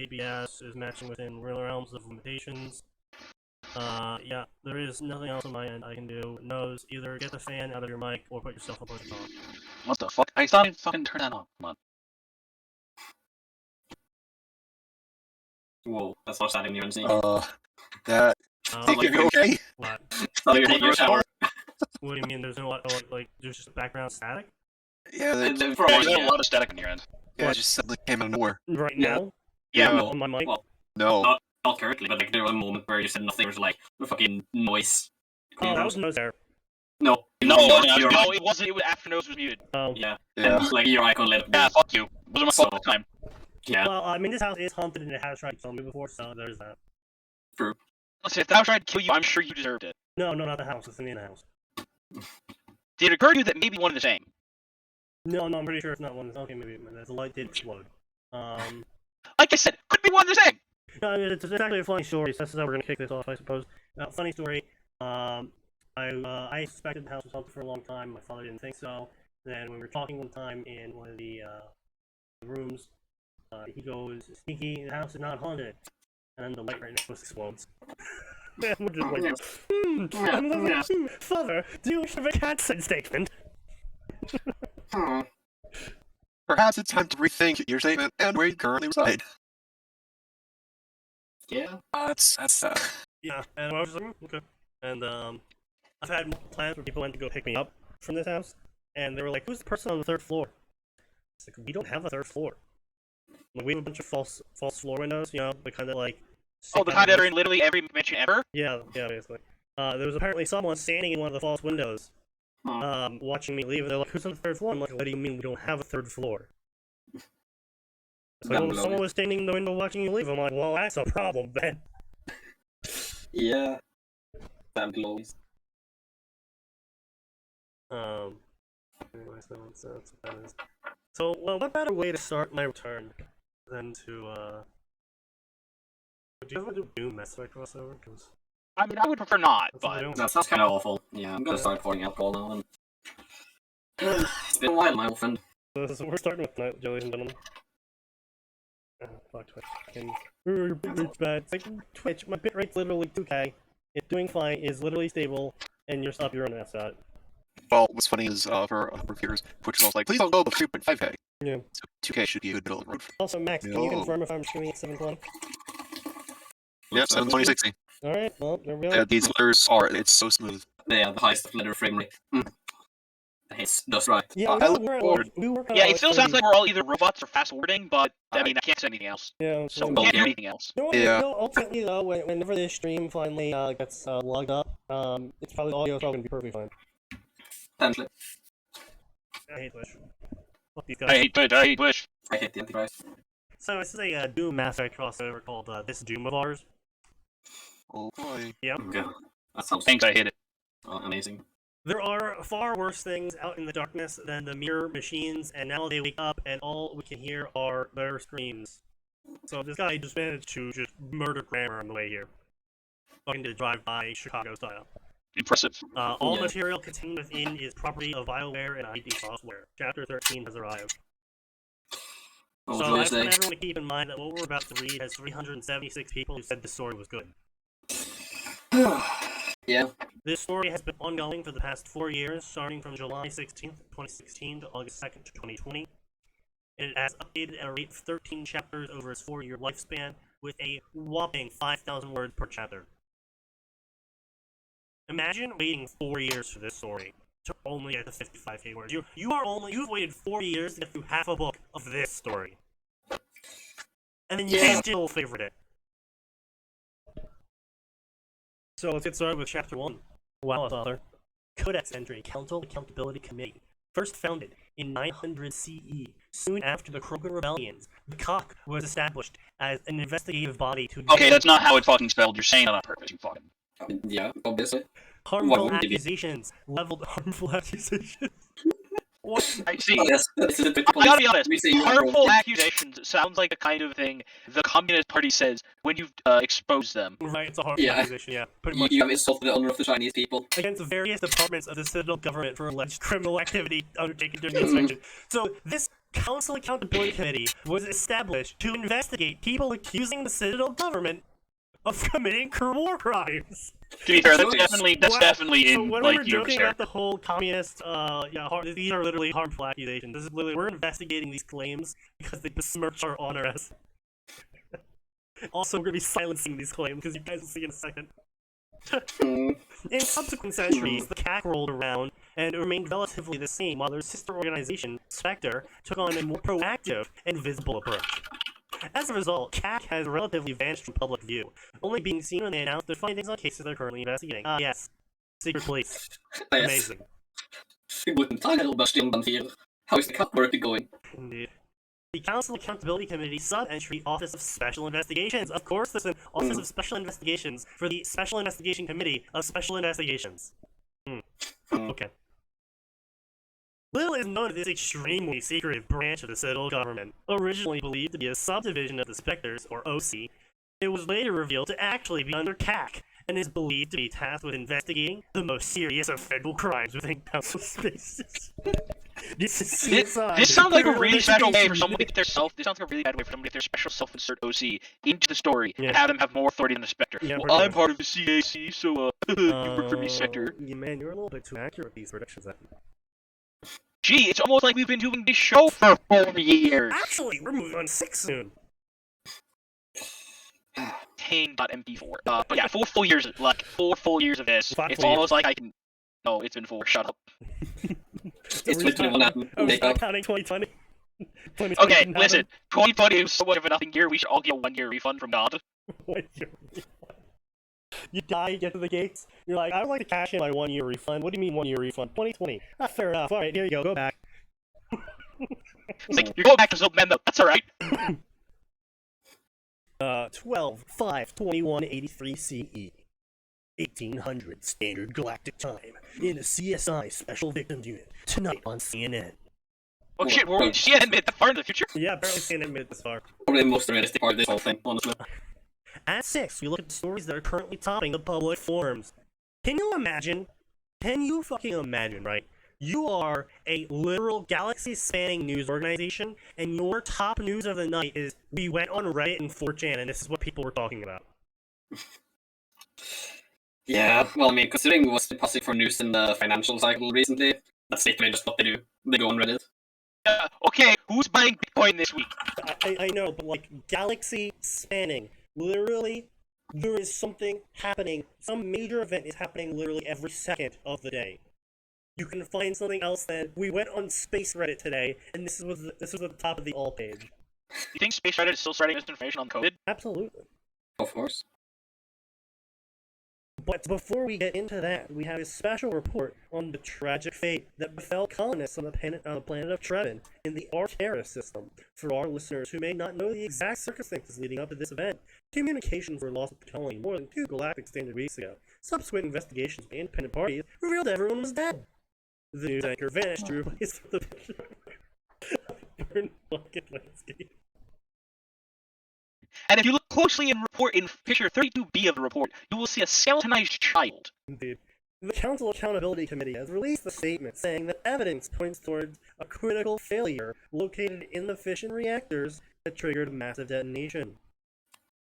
ABS is matching within real realms of limitations. Yeah, there is nothing else on my end I can do. Nose, either get the fan out of your mic or put yourself up on the top. What the fuck? I thought I'd fucking turn that off. Come on. Whoa, that's not static neon scene. That... Think you're okay? What? Oh, you're taking a shower. What do you mean? There's no like there's just background static? Yeah, For Yeah, a there's a while, lot of static on your end. it just suddenly came out of nowhere. Right Yeah. now? Yeah, no. On my mic? Well, No. not currently, but like there was a moment where you said nothing. There was like a fucking noise. Oh, that was Nose there. No. no, your no, it wasn't. It was after Nose was muted. Oh. Yeah. Yeah. And like your icon lit up. Yeah, fuck you. Wasn't my fault at the time. Yeah. Well, I mean, this house is haunted and it has tried to kill me before, so there's that. Listen, if that was trying to kill you, I'm sure you deserved it. No, not the house. It's in the house. Did it occur to you that maybe one and the same? No, I'm pretty sure it's not one. Okay, maybe the light did explode. Like I said, could be one and the same. No, it's actually a funny story. So this is how we're gonna kick this off, I suppose. Funny story. I suspected the house was haunted for a long time. My father didn't think so. Then we were talking one time in one of the rooms. He goes, "Sneaky, the house is not haunted," and then the light right next to us explodes. And we're just like, Father, do you have a cat statement? Perhaps it's time to rethink your statement and where you currently reside. Yeah. That's Yeah, and I was just like, okay. And I've had plans where people went to go pick me up from this house, and they were like, "Who's the person on the third floor?" It's like, we don't have a third floor. Like, we have a bunch of false floor windows, you know, the kind of like. Oh, the kind that are in literally every dimension ever? Yeah, basically. There was apparently someone standing in one of the false windows, watching me leave, and they're like, "Who's on the third floor?" I'm like, "What do you mean we don't have a third floor?" It's like, "Oh, someone was standing in the window watching you leave." I'm like, "Well, that's a problem, then." Yeah. Damn glows. Anyways, that's what that is. So, well, what better way to start my return than to, do you ever do Doom Mass Effect crossover? Cause I mean, I would prefer not, that's what I but... don't. That sounds kind of awful. Yeah, I'm gonna start pouring alcohol now then. It's been a while, my old friend. So we're starting with tonight, ladies and gentlemen. Fuck Twitch. Your bitrate's bad. It's like, Twitch, my bitrate's literally 2K. It's doing fine, it's literally stable, and you're up your own ass at it. well. What's funny is for reviewers, Twitch is also like, please don't go above 3.5K. Yeah. So 2K should be a good middle of the road. Also, Max, can you confirm if I'm streaming at 720? Yep, 72060. Alright, well, there we go. Yeah, these letters are. It's so smooth. Yeah, the highest letter frame rate. It's just right. Yeah, I look forward. we work on Yeah, it still sounds like we're all either robots or fast-forwarding, but, I mean, I can't say anything else. Yeah, So we can't do anything else. Ultimately, though, whenever this stream finally gets logged up, it's probably audio's probably gonna be perfectly fine. Potentially. I hate Twitch. Fuck these guys. I hate Twitch. I hate the Antichrist. So this is a Doom Mass Effect crossover called This Doom of Ours. Oh boy. Yep. Okay. That sounds Thanks, I hate it. amazing. There are far worse things out in the darkness than the mirror machines, and now they wake up and all we can hear are their screams. So this guy just managed to just murder grammar on the way here. Fucking to drive by Chicago style. Impressive. All Yeah. material contained within is property of BioWare and ID Software. Chapter 13 has arrived. What So would I you just want say? everyone to keep in mind that what we're about to read has 376 people who said the story was good. Yeah. This story has been ongoing for the past 4 years, starting from July 16th, 2016 to August 2nd, 2020. It has updated at a rate of 13 chapters over its 4-year lifespan, with a whopping 5,000 words per chapter. Imagine waiting 4 years for this story to only get to 55k words. You've waited 4 years to get through half a book of this story. And then you still favorite it. So let's get started with chapter 1. Wow, author. Codex entry, Council Accountability Committee. First founded in 900 CE, soon after the Krogan rebellions, the COC was established as an investigative body to Okay, that's not how it's fucking spelled. You're saying that on purpose, you fucking... Yeah, obviously. harmful What? accusations. Leveled harmful accusations. What? I see. Oh, yes, this is a bit I gotta be honest, We see you harmful wrong. accusations sounds like the kind of thing the Communist Party says when you've exposed them. Right, it's a harmful Yeah. accusation, yeah. Pretty much. You have insulted the honor of the Chinese people. Against various departments of the Citadel government for alleged criminal activity undertaken during the inspection. So, this Council Accountability Committee was established to investigate people accusing the Citadel government of committing war crimes. To be fair, that's So- definitely So in when like we're your joking share. about the whole communist, these are literally harmful accusations. This is literally, we're investigating these claims because they besmirch our honor as. Also, we're gonna be silencing these claims because you guys will see in a second. Hmm. In subsequent centuries, the CAC rolled around and remained relatively the same, while their sister organization, Spectre, took on a more proactive and visible approach. As a result, CAC has relatively vanished from public view, only being seen when they announce their findings on cases they're currently investigating. Ah, yes. Secret police. Yes. Amazing. Guten Tag, Herr Oberstirnbannführer. How is the cut work going? Indeed. The Council Accountability Committee sub-entry Office of Special Investigations. Of course, there's an Office of Special Investigations for the Special Investigation Committee of Special Investigations. Okay. Little is known of this extremely secretive branch of the Citadel government. Originally believed to be a subdivision of the Spectres, or OC, it was later revealed to actually be under CAC, and is believed to be tasked with investigating the most serious of federal crimes within council spaces. This is CSI. This sounds like a Criminal really bad way for investigation. someone to get their self. This sounds like a really bad way for someone to get their special self-insert OC into the story Yeah. and have them have more authority than the Spectre. Yeah, Well, pretty I'm much. part of the CAC, so you work for me, Spectre. Yeah, man, you're a little bit too accurate with these predictions. Gee, it's almost like we've been doing this show for 4 years. Actually, we're moving on 6 soon. Tang.mp4. But yeah, 4 full years, like 4 full years of this. 5 It's full almost like I can. No, it's been 4. Shut up. It's 2021 happened. I was Make up. not counting 2020. 2020 Okay, didn't listen. 2020 was so much of a nothing year. We should all get a 1-year refund from God. happen. 1 year refund. You die, you get to the gates. You're like, I would like to cash in my 1-year refund. What do you mean 1-year refund? 2020. Ah, fair enough. All right, here you go. Go back. It's like you're going back to Zilmendo. That's all right. 12/5/2183 CE. 1800 Standard Galactic Time in the CSI Special Victims Unit tonight on CNN. Oh shit, we're CNN made that far into the future. Yeah, apparently CNN made it this far. Probably the most realistic part of this whole thing, honestly. At 6, we look at the stories that are currently topping the public forums. Can you imagine? Can you fucking imagine, right? You are a literal galaxy-spanning news organization, and your top news of the night is, we went on Reddit and 4chan, and this is what people were talking about. Yeah, well, I mean, considering what's been passing for news in the financial cycle recently, that's literally just what they do. They go on Reddit. Okay, who's buying Bitcoin this week? I know, but like, galaxy-spanning. Literally, there is something happening. Some major event is happening literally every second of the day. You can find something else then. We went on Space Reddit today, and this was at the top of the all page. You think Space Reddit is still spreading misinformation on COVID? Absolutely. Of course. But before we get into that, we have a special report on the tragic fate that befell colonists on the planet of Trevin in the Arteris system. For our listeners who may not know the exact circumstances leading up to this event, communications were lost with the colony more than 2 galactic standard weeks ago. Subsequent investigations by independent parties revealed everyone was dead. The news anchor vanished to replace the picture of a burned bucket landscape. And if you look closely in picture 32B of the report, you will see a skeletonized child. Indeed. The Council Accountability Committee has released a statement saying that evidence points towards a critical failure located in the fission reactors that triggered a massive detonation.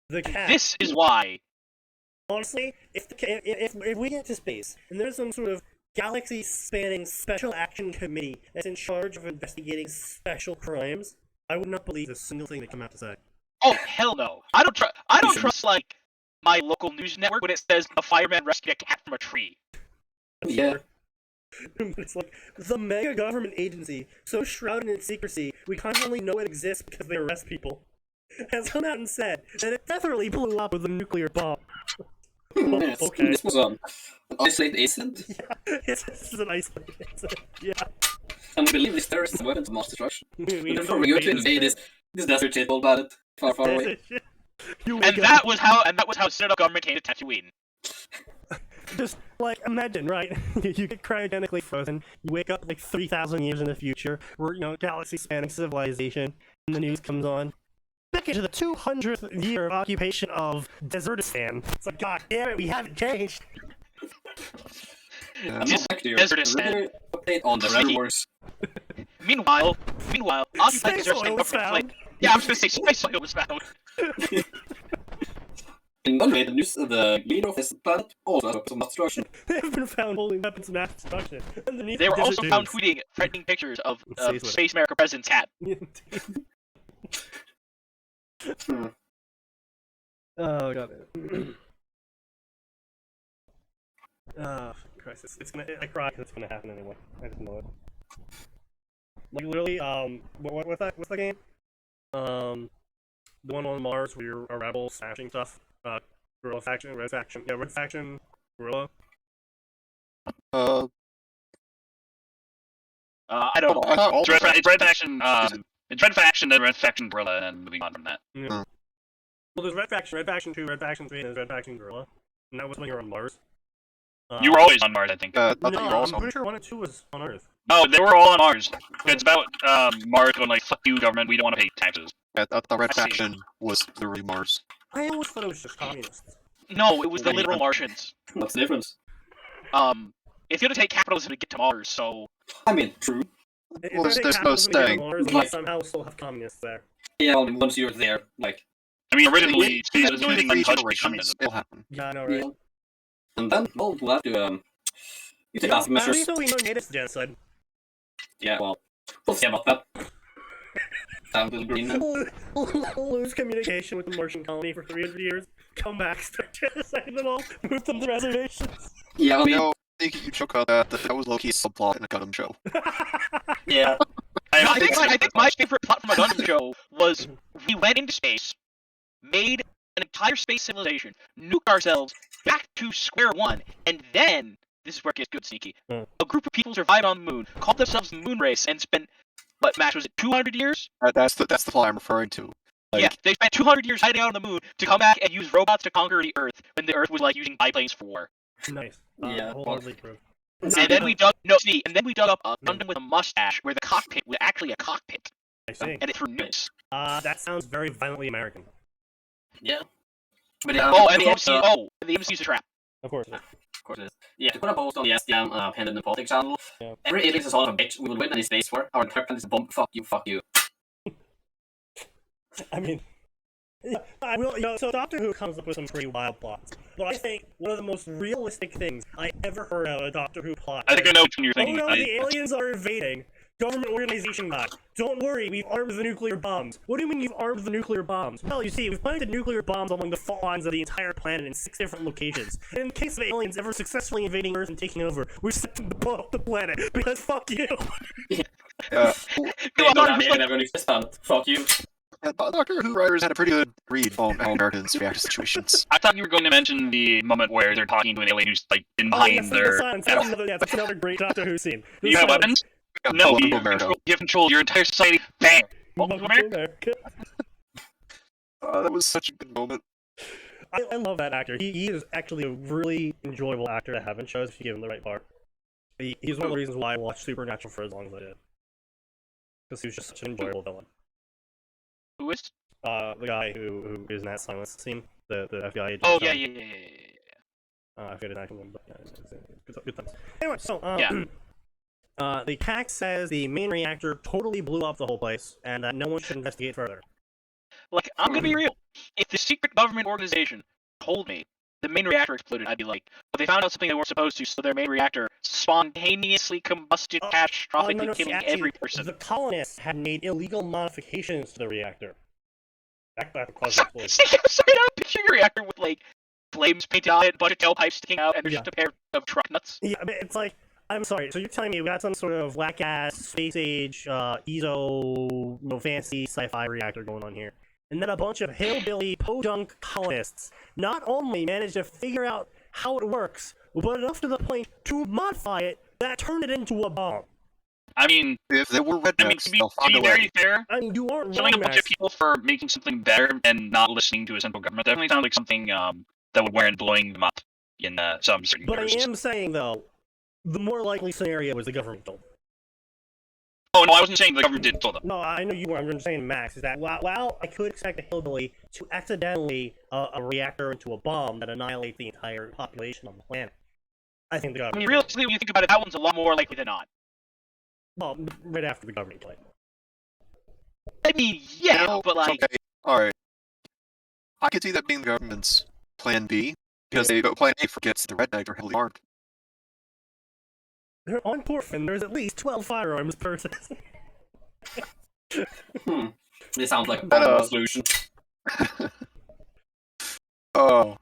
The cat. This is why. Honestly, if we get to space and there's some sort of galaxy-spanning special action committee that's in charge of investigating special crimes, I would not believe a single thing they come out to say. Oh hell no! I don't trust like my local news network when it says a fireman rescued a cat from a tree. Yeah. But it's like, the mega government agency, so shrouded in secrecy, we constantly know it exists because they arrest people, has come out and said that it definitely blew up with a nuclear bomb. Yes, Okay. this was an isolated incident, Yeah, this is an isolated incident. Yeah. and we believe this terrorist weapons of mass destruction. We But don't before know we go what to invade this desert shithole planet, far, far away. You And wake up- that was how Citadel government came to Tatooine. Just, like, imagine, right? You get cryogenically frozen, you wake up like 3,000 years in the future, we're, galaxy-spanning civilization, and the news comes on. Back into the 200th year of occupation of Desertistan. It's like, god damn it, we haven't changed! I'm Just not back to your Desertistan. regular update on the Sneaky. Rebel Wars. Meanwhile, occupied Space deserts oil and was government found. Yeah, I was gonna say space oil was found. And by the way, the news of the leader of this planet also has weapons of mass destruction. They have been found holding weapons of mass destruction underneath They were desert also found dunes. tweeting threatening pictures of Space Space America President's hat. Hmm. Oh god. Christ, it's gonna. I cry because it's gonna happen anyway. I just know it. Like literally, what's that game? The one on Mars where you're a rebel smashing stuff. Guerrilla faction, red faction, yeah, red faction, guerrilla. I don't know. I thought all It's Red Faction. It's Red Faction, then Red Faction Gorilla, and then moving on from that. Yeah. Well, there's red faction 2, red faction 3, and there's red faction guerrilla. And that was when you were on Mars. You were always on Mars, I think. I thought No, you were I'm also. pretty sure 1 and 2 was on Earth. No, they were all on Mars. It's about Mars going like, "Fuck you, government. We don't want to pay taxes." I thought the Red I see. Faction was literally Mars. I always thought it was just communists. No, it was the literal Martians. What's the difference? It's gonna take capitalism to get to Mars, so I mean, true. If Well, I take there's no capitalism to get on saying. Mars, we Like- somehow still have communists there. Yeah, well, once you're there, like, I mean, originally, These space was moving three untouched by generations communism. still happen. Yeah, I know, right? yeah. And then, well, we'll have to, you take off At measures. least we know natives genocide. Yeah, well, we'll see about that. Little green. Lose communication with the Martian colony for 300 years, come back, start genociding them all, move them to reservations. Yeah, I You mean, know, I think you joke about that was low-key a subplot in a Gundam show. yeah. I think my favorite plot from a Gundam show was we went into space, made an entire space civilization, nuked ourselves back to square one, and then this is where it gets good, Sneaky. Hmm. A group of people survived on the moon, called themselves the Moon Race, and spent what match was it? 200 years? That's the plot I'm referring to. Yeah, they spent 200 years hiding out on the moon to come back and use robots to conquer the Earth when the Earth was like using biplanes for war. Nice. Yeah, Wholeheartedly approved. And then we dug up a Gundam with a mustache where the cockpit was actually a cockpit, I see. and it threw nukes. That sounds very violently American. Yeah. But, yeah, Oh, and the to MC. put, Oh, and the MC's a trap. Of course. of course it is. Yeah, to put a post on the SDM Pen in the Politics channel, Yeah. every alien is a son of a bitch, we will win any space war, our entire planet is a bomb, fuck you, fuck you. I mean, yeah, I will. So Doctor Who comes up with some pretty wild plots, but I think one of the most realistic things I ever heard out of a Doctor Who plot. I think I know which one you're Oh thinking. no, the aliens are invading. Government organization guy. Don't worry, we've armed the nuclear bombs. What do you mean you've armed the nuclear bombs? Well, you see, we've planted nuclear bombs along the fault lines of the entire planet in 6 different locations. And in case of aliens ever successfully invading Earth and taking over, we're set to blow up the planet, because fuck you! Uh, Alien never leaves this planet, fuck you. Doctor Who writers had a pretty good read on how Americans react to situations. I thought you were going to mention the moment where they're talking to an alien who's like in Oh yes, behind the their. silence. That's another great Doctor Who scene. The You have silence. weapons? No, Welcome you to have, America. control, you have control of your entire society. Bang! Welcome to Welcome America. to America. That was such a good moment. I love that actor. He is actually a really enjoyable actor to have in shows if you give him the right part. He's one of the reasons why I watched Supernatural for as long as I did. Because he was just such an enjoyable villain. Who is? The guy who is in that silence scene, the FBI agent. Oh, yeah. I forget his actual name, but yeah, it's good times. Anyway, so Yeah. The CAC says the main reactor totally blew up the whole place, and that no one should investigate further. Like, I'm gonna be real. If the secret government organization told me the main reactor exploded, I'd be like, but they found out something they weren't supposed to, so their main reactor spontaneously combusted, catastrophically no, see, killing actually, every person. The colonists had made illegal modifications to the reactor. That caused the explosion. Sorry, I'm picturing a reactor with, like, flames painted on it, a bunch of tailpipes sticking out, and there's Yeah. just a pair of truck nuts. Yeah, but it's like, I'm sorry, so you're telling me we got some sort of whack-ass, space-age, ESO, fancy sci-fi reactor going on here. And then a bunch of hillbilly, podunk colonists not only managed to figure out how it works, but enough to the point to modify it that turned it into a bomb. I mean, If they were rednecks, to be, they'll to find be a way. very fair, I mean, you aren't killing a wrong, bunch of Max. people for making something better and not listening to a central government definitely sounds like something that would warrant blowing them up in some certain But I cases. am saying, though, the more likely scenario is the government told. Oh no, I wasn't saying the government didn't tell them. No, I know you were. I'm just saying, Max, is that while I could expect a hillbilly to accidentally a reactor into a bomb that annihilates the entire population on the planet, I think the I government. mean, realistically, when you think about it, that one's a lot more likely than not. Well, right after the governing play. I mean, yeah, No, but like, okay, alright. I could see that being the government's plan B, because plan A forgets the Red Knight are heavily armed. On Porphin, there's at least 12 firearms per citizen. This sounds like a bad solution. Oh.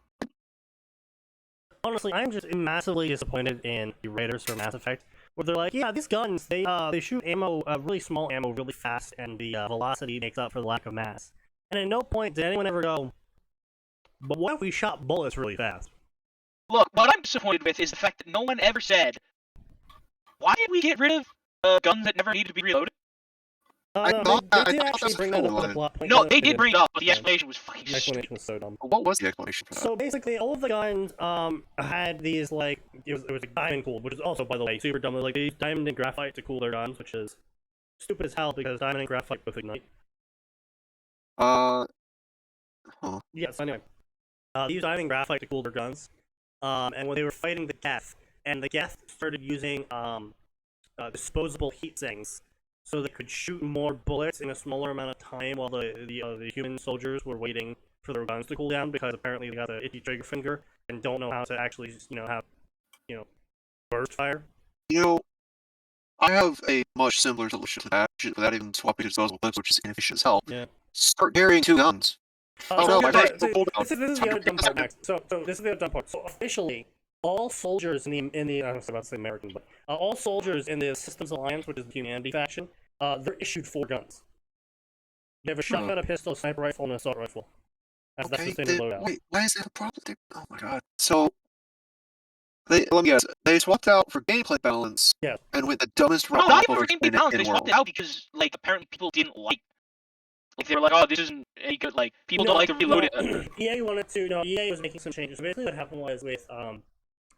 Honestly, I'm just massively disappointed in the writers for Mass Effect, where they're like, yeah, these guns, they shoot ammo, really small ammo really fast, and the velocity makes up for the lack of mass. And at no point did anyone ever go, but what if we shot bullets really fast? look, what I'm disappointed with is the fact that no one ever said, why did we get rid of guns that never needed to be reloaded? No, they did actually bring that up with a plot point. No, they did bring it up, but the explanation was fucking The stupid. explanation was so dumb. What was the explanation for that? So basically, all of the guns had these like it was diamond cooled, which is also, by the way, super dumb. Like they used diamond and graphite to cool their guns, which is stupid as hell because diamond and graphite both ignite. Huh. Yeah. So anyway, they used diamond and graphite to cool their guns. And when they were fighting the Geth, and the Geth started using disposable heat sinks, so they could shoot more bullets in a smaller amount of time while the human soldiers were waiting for their guns to cool down, because apparently they got an itchy trigger finger and don't know how to actually, have, burst fire. I have a much simpler solution to that, without even swapping disposable clips, which is inefficient as hell. Yeah. Start carrying 2 guns. Oh no, my first pull down. This is the other dumb part, Max. So this is the other dumb part. So officially, all soldiers in the I was about to say American, but all soldiers in the Systems Alliance, which is the Humanity faction, they're issued 4 guns. You have a shotgun, a pistol, a sniper rifle, and an assault rifle. That's the standard loadout. Wait, why is that a problem? Oh my god. So, let me guess, they swapped out for gameplay balance, Yeah. and with the dumbest No, run not off even over for gameplay balance. in They the swapped it world. out because, like, apparently people didn't like. Like, they were like, oh, this isn't any good. Like, people don't like to reload it. EA wanted to. No, EA was making some changes. So basically, what happened was with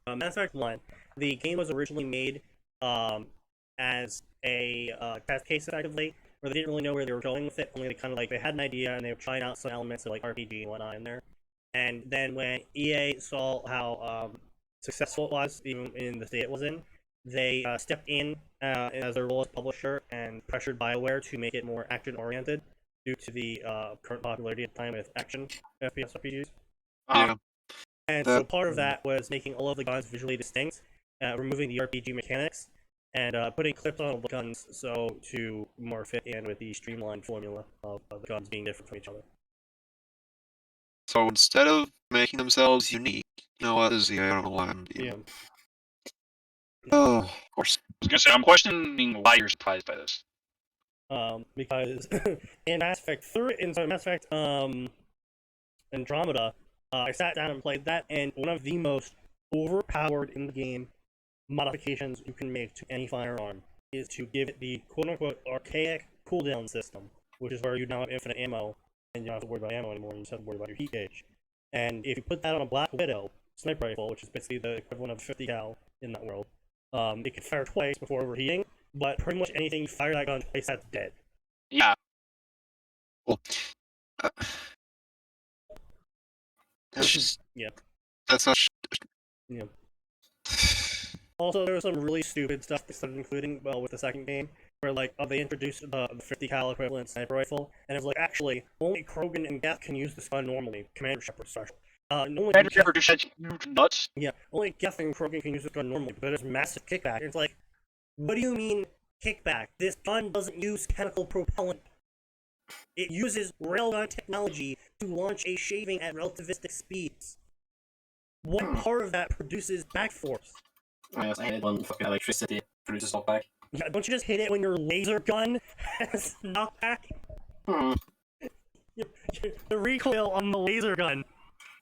Mass Effect 1, the game was originally made as a test case, effectively, where they didn't really know where they were going with it. Only they kind of they had an idea and they were trying out some elements of like RPG and whatnot in there. And then when EA saw how successful it was, even in the state it was in, they stepped in as their role as publisher and pressured BioWare to make it more action-oriented due to the current popularity at the time with action FPS RPGs. Yeah. And so part of that was making all of the guns visually distinct, removing the RPG mechanics, and putting clips on all the guns to more fit in with the streamlined formula of the guns being different from each other. So instead of making themselves unique, I don't know why I'm being... Oh, of course. I was gonna say, I'm questioning why you're surprised by this. Because in Mass Effect 3, Mass Effect Andromeda, I sat down and played that, and one of the most overpowered in the game modifications you can make to any firearm is to give it the quote-unquote archaic cooldown system, which is where you now have infinite ammo, and you don't have to worry about ammo anymore, you just have to worry about your heat gauge. And if you put that on a Black Widow sniper rifle, which is basically the equivalent of 50 cal in that world, it can fire twice before overheating, but pretty much anything you fire that gun twice, that's dead. Yeah. Well, that's just... Yeah. That's not... Yeah. Also, there was some really stupid stuff they started including, with the second game, where, they introduced the 50 cal equivalent sniper rifle, and it was actually, only Krogan and Geth can use this gun normally, Commander Shepard special. Commander Shepard just has huge nuts. Yeah, only Geth and Krogan can use this gun normally, but there's massive kickback. It's like, what do you mean, kickback? This gun doesn't use chemical propellant. It uses railgun technology to launch a shaving at relativistic speeds. What part of that produces back force? I guess I hate when fucking electricity produces knockback. Yeah, don't you just hit it when your laser gun has knockback? The recoil on the laser gun.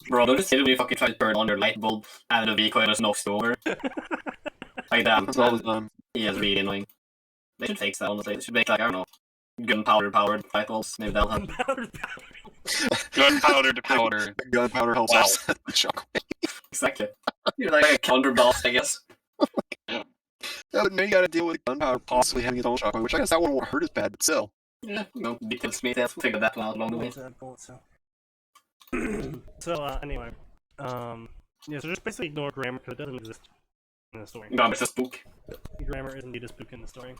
Bro, don't just hit it when you fucking try to turn on your light bulb and the recoil just knocks you over. Like that. That's all the time. Yeah, it's really annoying. They should fix that, honestly. They should make, I don't know, gunpowder-powered light bulbs. Maybe that'll help. Gunpowder to powder. Gunpowder helps Wow. offset the shockwave. Exactly. You're like a counterblast, I guess. Yeah, but now you gotta deal with gunpowder possibly having its own shockwave, which I guess that one won't hurt as bad, but still. Yeah, details Smith has figured that one out along the way. Anyway, so just basically ignore grammar because it doesn't exist in the story. God, it's a spook. Grammar is indeed a spook in the story.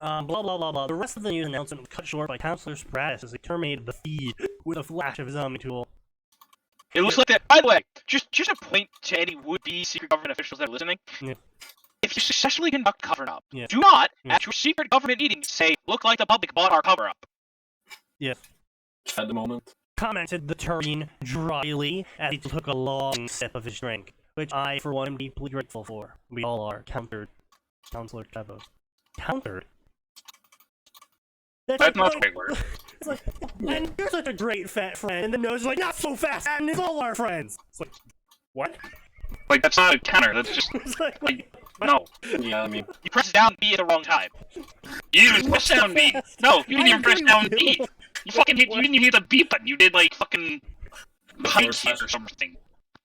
Blah blah blah blah. The rest of the news announcement was cut short by Counselor Spratis as he terminated the feed with a flash of his zombie tool. It looks like that. By the way, just a point to any would-be secret government officials that are listening. Yeah. If you successfully conduct cover-up, Yeah. do not, Yeah. at your secret government meeting, say, look like the public bought our cover-up. Yes. At the moment. Commented the Turin dryly as he took a long sip of his drink, which I, for one, am deeply grateful for. We all are. Countered. Counselor Kevo. Countered? That's not a great word. It's like, and you're such a great fat friend, and the nose is like, not so fast, and it's all our friends. It's like, what? Like, that's not a counter, that's just, It's like, no. Yeah, I mean, You press down B at the wrong time. You didn't press down B. No, you didn't even press down B. You fucking hit, you didn't even hit the B button, you did like fucking high kick or something.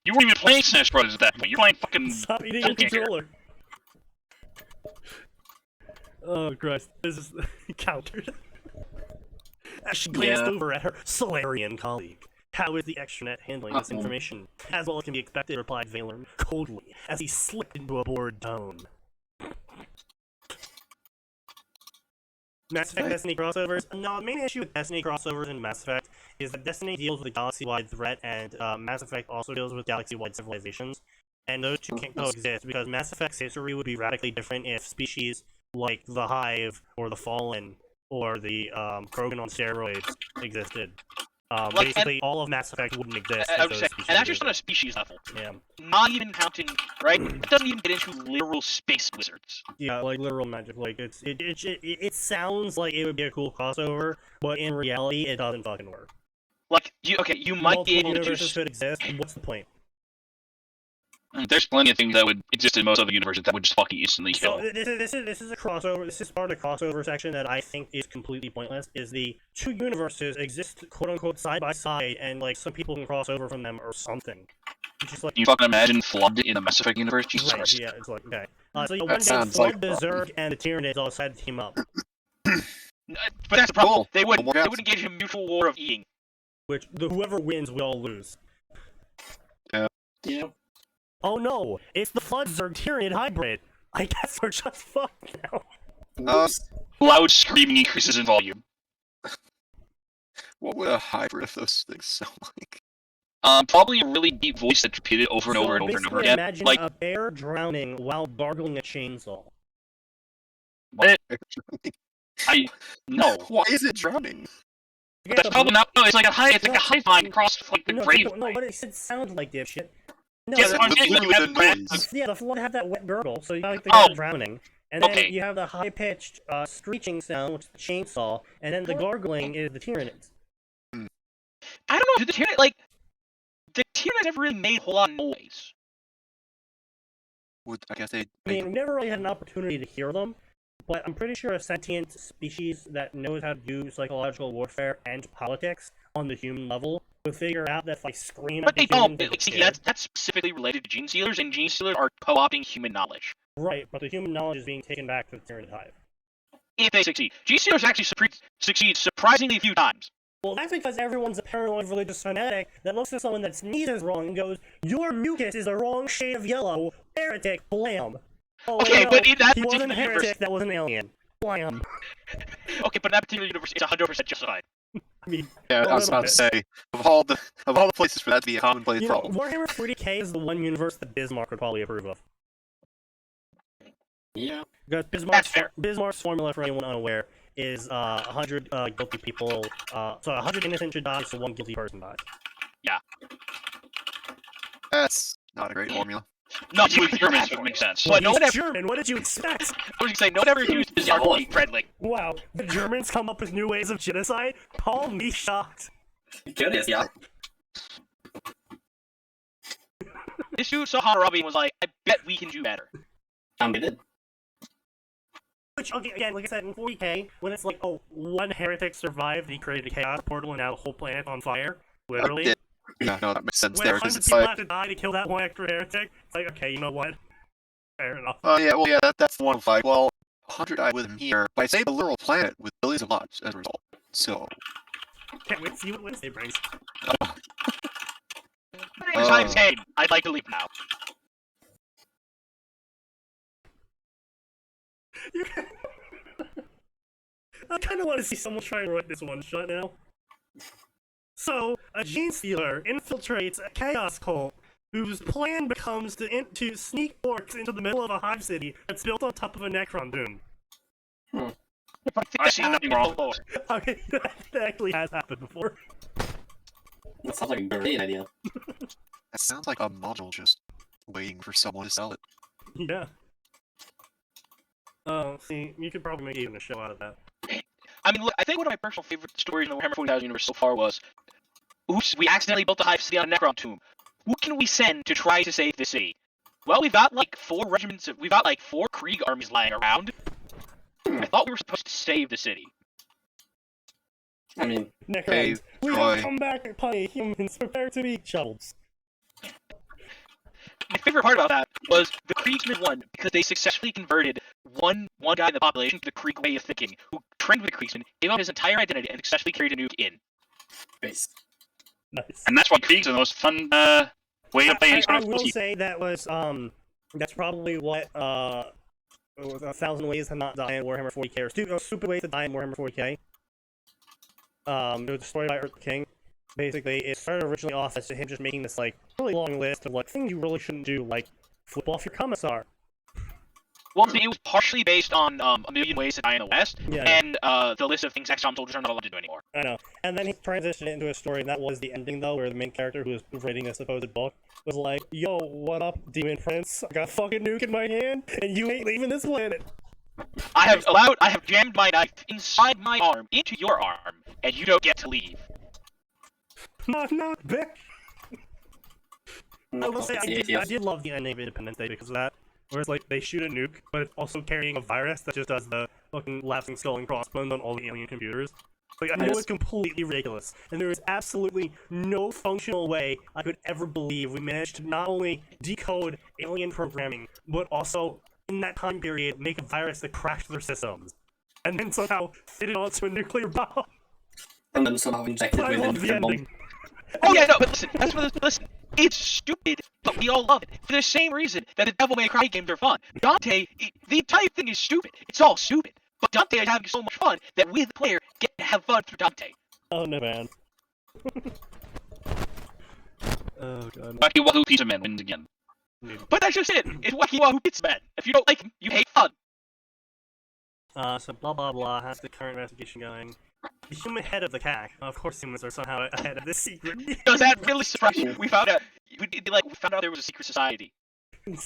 You weren't even playing Smash Brothers at that point, you're playing fucking... Stop eating your controller. Oh, Christ. This is countered. As she glanced over at her Solarian colleague. How is the extranet handling this information? As well as can be expected, replied Valorn coldly, as he slipped into a bored tone. Mass Effect Destiny crossovers? No, the main issue with Destiny crossovers and Mass Effect is that Destiny deals with a galaxy-wide threat, and Mass Effect also deals with galaxy-wide civilizations. And those two can't coexist, because Mass Effect's history would be radically different if species like the Hive, or the Fallen, or the Krogan on steroids existed. Basically, all of Mass Effect wouldn't exist. I would say, and that's just on a species level. Yeah. Not even counting, right? It doesn't even get into literal space wizards. Yeah, like literal magic. Like it sounds like it would be a cool crossover, but in reality, it doesn't fucking work. Like, you might be able to universes could exist. What's the point? There's plenty of things that would exist in most other universes that would just fucking instantly kill. So this is a crossover. This is part of the crossover section that I think is completely pointless. Is the two universes exist quote unquote side by side, and like some people can cross over from them or something. It's just like, Can you fucking imagine Flood in the Mass Effect universe? Jesus right, Christ. yeah, it's like okay. So one day sounds Flood, like the Zerg, and the Tyranids all decided to team up, But that's the problem. Cool. They would Well, engage in a mutual war of eating. which whoever wins, we all lose. yeah. Oh no, it's the Flood Zerg Tyranid hybrid. I guess we're just fucked now. Loud screaming increases in volume. What would a hybrid of those things sound like? Probably a really deep voice that's repeated over and over and over and over Basically, again. imagine Like, a bear drowning while gargling a chainsaw. what? No. Why is it drowning? That's probably not. No, it's like a hive mind across like the No, grave. no, but it should sound like dipshit. No, Yeah, the- that's what I'm saying, like, literally the that- noise. yeah, the Flood have that wet gurgle, so you got like the Oh. guy drowning, and then Okay. you have the high-pitched screeching sound, which is the chainsaw, and then the gargling is the Tyranids. I don't know. The Tyranids never really made a whole lot of noise. I guess they. I mean, we never really had an opportunity to hear them, but I'm pretty sure a sentient species that knows how to do psychological warfare and politics on the human level would figure out that if I scream But at they the humans, don't. they Like, see, get that's specifically related to gene stealers, and gene stealers are co-opting human knowledge. right, but the human knowledge is being taken back to the Tyranid hive. If they succeed, gene stealers actually succeed surprisingly few times. Well, that's because everyone's a paranoid religious fanatic that looks at someone that sneezes wrong and goes, "Your mucus is the wrong shade of yellow, heretic, blam." Oh, Okay, no, but in that he wasn't a particular heretic, universe, that was an alien. Blam. okay, but in that particular universe, it's 100% justified. I mean, Yeah, I was about to say of all the places for that to be a commonplace you know, problem. Warhammer 40k is the one universe that Bismarck would probably approve of. Yeah. Because That's fair. Bismarck's formula, for anyone unaware, is 100 guilty people, so 100 innocent should die, so one guilty person dies. That's not a great formula. No, you Germans would make sense. But no He's one ever, German, what did you expect? I was gonna say, no one ever used Bizarre to be friendly. Wow, the Germans come up with new ways of genocide? Call me shocked. Curious, yeah. This dude saw Hammurabi and was like, I bet we can do better. And they did. Which, okay, again, like I said, in 40k, when it's like, oh, one heretic survived, he created a chaos portal, and now the whole planet's on fire, literally. Yeah, no, that makes sense When there 100 because it's people like, have to die to kill that one extra heretic, it's like, okay, you know what? Fair enough. oh yeah, well yeah, that's the one of like, well, 100 died with him here, but I saved a literal planet with billions of lives as a result. So, Can't wait to see what Wednesday brings. My name is James Kane. I'd like to leave now. You can... I kind of want to see someone try and write this one shot now. So, a gene stealer infiltrates a chaos cult whose plan becomes to sneak orcs into the middle of a hive city that's built on top of a Necron tomb. I see nothing wrong. Okay, that actually has happened before. That sounds like a great idea. That sounds like a module just waiting for someone to sell it. Yeah. Oh, see, you could probably make even a show out of that. I mean, look, I think one of my personal favorite stories in the Warhammer 40,000 universe so far was, oops, we accidentally built a hive city on a Necron tomb. Who can we send to try to save the city? Well, we've got like 4 regiments, we've got like 4 Krieg armies lying around. I thought we were supposed to save the city. I mean, Necrons, we Troy. have come back and play humans prepare to be shovels. My favorite part about that was the Kriegsmen won because they successfully converted one guy in the population to the Krieg way of thinking, who trained with the Kriegsmen, gave up his entire identity, and successfully carried a nuke in. base. Nice. And that's why Krieg's the most fun way to play any I sort of will pussy. say that was, that's probably what, 1,000 Ways to Not Die in Warhammer 40k, or Stupid Ways to Die in Warhammer 40k. There was a story by Earth King. Basically, it started originally off as him just making this, like, really long list of, like, things you really shouldn't do, like, flip off your commissar. Well, see, it was partially based on A Million Ways to Die in the West, Yeah, and the list of things XCOM soldiers are not allowed to do anymore. I know. And then he transitioned it into a story, and that was the ending, though, where the main character, who was writing a supposed book, was like, yo, what up, Demon Prince? I got a fucking nuke in my hand, and you ain't leaving this planet. I have jammed my knife inside my arm into your arm, and you don't get to leave. Knock, knock, bitch! I will say, I ATS. did love the ending of Independence Day because of that. Where it's like, they shoot a nuke, but it's also carrying a virus that just does the fucking laughing skull and crossbones on all the alien computers. Like, I know it's completely ridiculous, and there is absolutely no functional way I could ever believe we managed to not only decode alien programming, but also, in that time period, make a virus that crashed their systems. And then somehow fit it onto a nuclear bomb. And then somehow injected I with love the infant bomb. ending. Oh yeah, no, but listen, it's stupid, but we all love it, for the same reason that the Devil May Cry games are fun. Dante, the entire thing is stupid, it's all stupid, but Dante is having so much fun that we, the player, get to have fun through Dante. Oh no, man. Oh god. Wacky Wahoo Pizza Man wins again. But that's just it, it's Wacky Wahoo Pizza Man. If you don't like him, you hate fun. So blah blah blah has the current investigation going. The human head of the CAC. Of course, humans are somehow ahead of this secret. Does that really surprise you? We found out there was a secret society.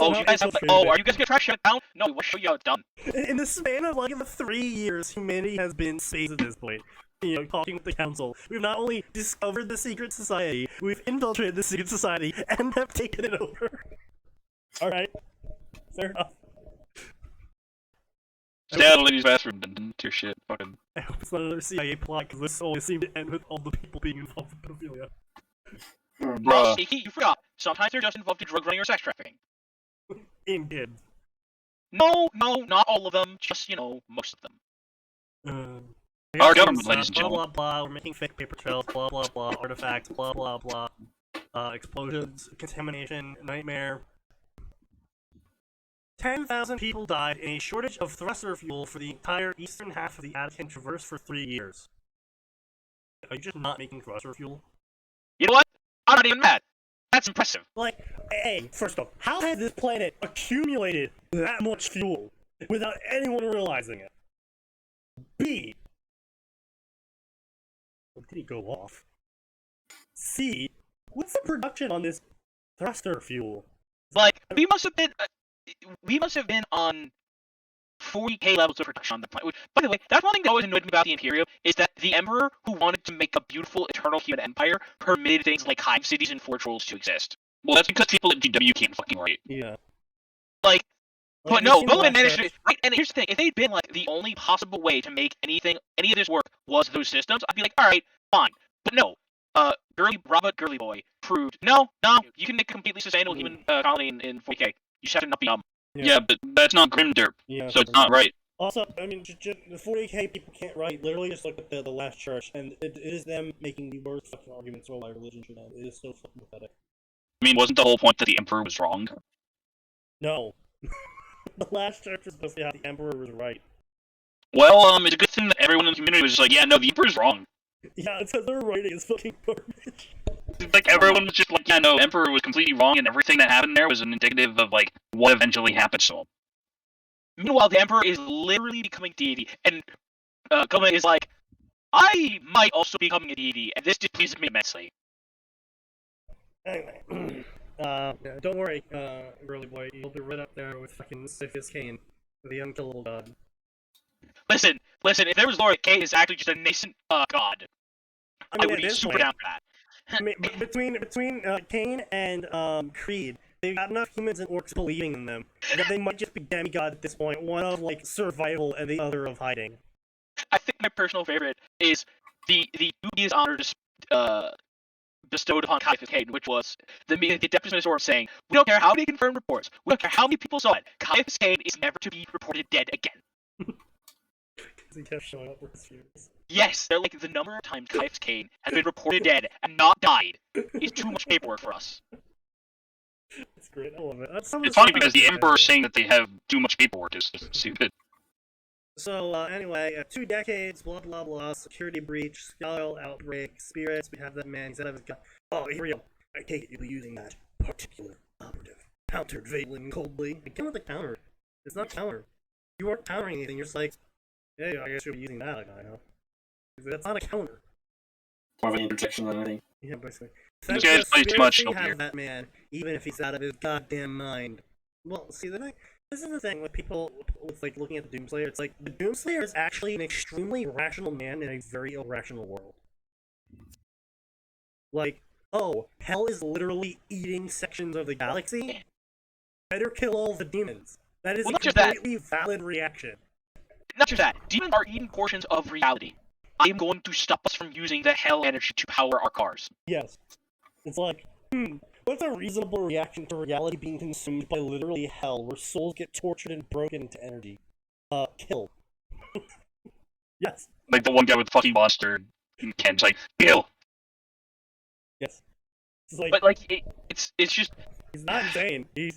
Oh, you guys have like, oh, are you guys gonna try to shut it down? No, we'll show you how it's done. In the span of like the 3 years humanity has been space at this point, you know, talking with the council, we've not only discovered the secret society, we've infiltrated the secret society and have taken it over. All right, fair enough. Stay out of ladies' bathroom and didn't your shit. Fucking. I hope it's not another CIA plot because this always seemed to end with all the people being involved in pedophilia. Well, Bruh. Sneaky, you forgot. Sometimes they're just involved in drug running or sex trafficking. In kids. No, not all of them. Just, you know, most of them. Our government, ladies and blah gentlemen. blah blah. We're making fake paper trails. Blah blah blah. Artifacts. Blah blah blah. Explosions. Contamination. Nightmare. 10,000 people died in a shortage of thruster fuel for the entire eastern half of the Atin Traverse for 3 years. Are you just not making thruster fuel? You know what? I'm not even mad. That's impressive. Like, A, first off, how has this planet accumulated that much fuel without anyone realizing it? B, did he go off? C, what's the production on this thruster fuel? Like, we must have been on 40k levels of production on the planet. By the way, that's one thing that always annoyed me about the Imperium, is that the Emperor, who wanted to make a beautiful eternal human empire, permitted things like hive cities and forge rolls to exist. Well, that's because people at GW can't fucking write. Yeah. Like, Well, but have you no, seen the Bowman last managed church? to. Right, and here's the thing: if they'd been like the only possible way to make any of this work was those systems, I'd be like, all right, fine. But no, Robert Girly Boy proved no, you can make a completely sustainable human colony in 40k. You just have to not be dumb. Yeah, but that's not Grimdark, Yeah. so it's not right. Also, I mean, the 40k people can't write. Literally, just look at the last church, and it is them making the worst fucking arguments for why religion should end. It is so fucking pathetic. I mean, wasn't the whole point that the Emperor was wrong? No. The last church was supposed to have the Emperor was right. Well, it's a good thing that everyone in the community was just like, yeah, no, the Emperor's wrong. Yeah, it's because their writing is fucking garbage. Like, everyone was just like, yeah, no, Emperor was completely wrong, and everything that happened there was an indicative of, like, what eventually happened to him. Meanwhile, the Emperor is literally becoming deity, and Goma is like, I might also be becoming a deity, and this displeases me immensely. Anyway, yeah, don't worry, girly boy, you'll be right up there with fucking Siphius Kane, the unkillable god. Listen, if there was Lord K is actually just a nascent god, I would be super down for that. I mean, between Kane and Creed, they've got enough humans and orcs believing in them that they might just be demigods at this point. One of like survival and the other of hiding. I think my personal favorite is the dubious honor bestowed upon Caiaphas Cain, which was the deputy of saying, "We don't care how many confirmed reports, we don't care how many people saw it. Caiaphas Cain is never to be reported dead again." He kept showing up with his fears. Yes, they're like the number of times Caiaphas Cain has been reported dead and not died is too much paperwork for us. It's great, I love it. It's funny because the Emperor saying that they have too much paperwork is just stupid. So, anyway, 2 decades, blah blah blah, security breach, skull outbreak, spirits, we have that man, he's out of his gun. Oh, here we go. I take it you'll be using that particular operative. Countered Valen coldly. Again with the counter. It's not counter. You weren't countering anything, you're just like, yeah, I guess you'll be using that guy now. That's not a counter. More of an interjection than anything. Yeah, basically. These guys play too much have here. that man, even if he's out of his goddamn mind. Well, see, the thing, this is the thing with people with like looking at the Doomslayer. It's like the Doomslayer is actually an extremely rational man in a very irrational world. Like, oh, hell is literally eating sections of the galaxy. Better kill all the demons. That is a completely valid reaction. Not just that, demons are eating portions of reality. I am going to stop us from using the hell energy to power our cars. Yes. It's like, what's a reasonable reaction to reality being consumed by literally hell, where souls get tortured and broken into energy? Kill. Yes. Like the one guy with the fucking monster, and Ken's like, kill! Yes. It's like, but like, it's just... He's not insane. He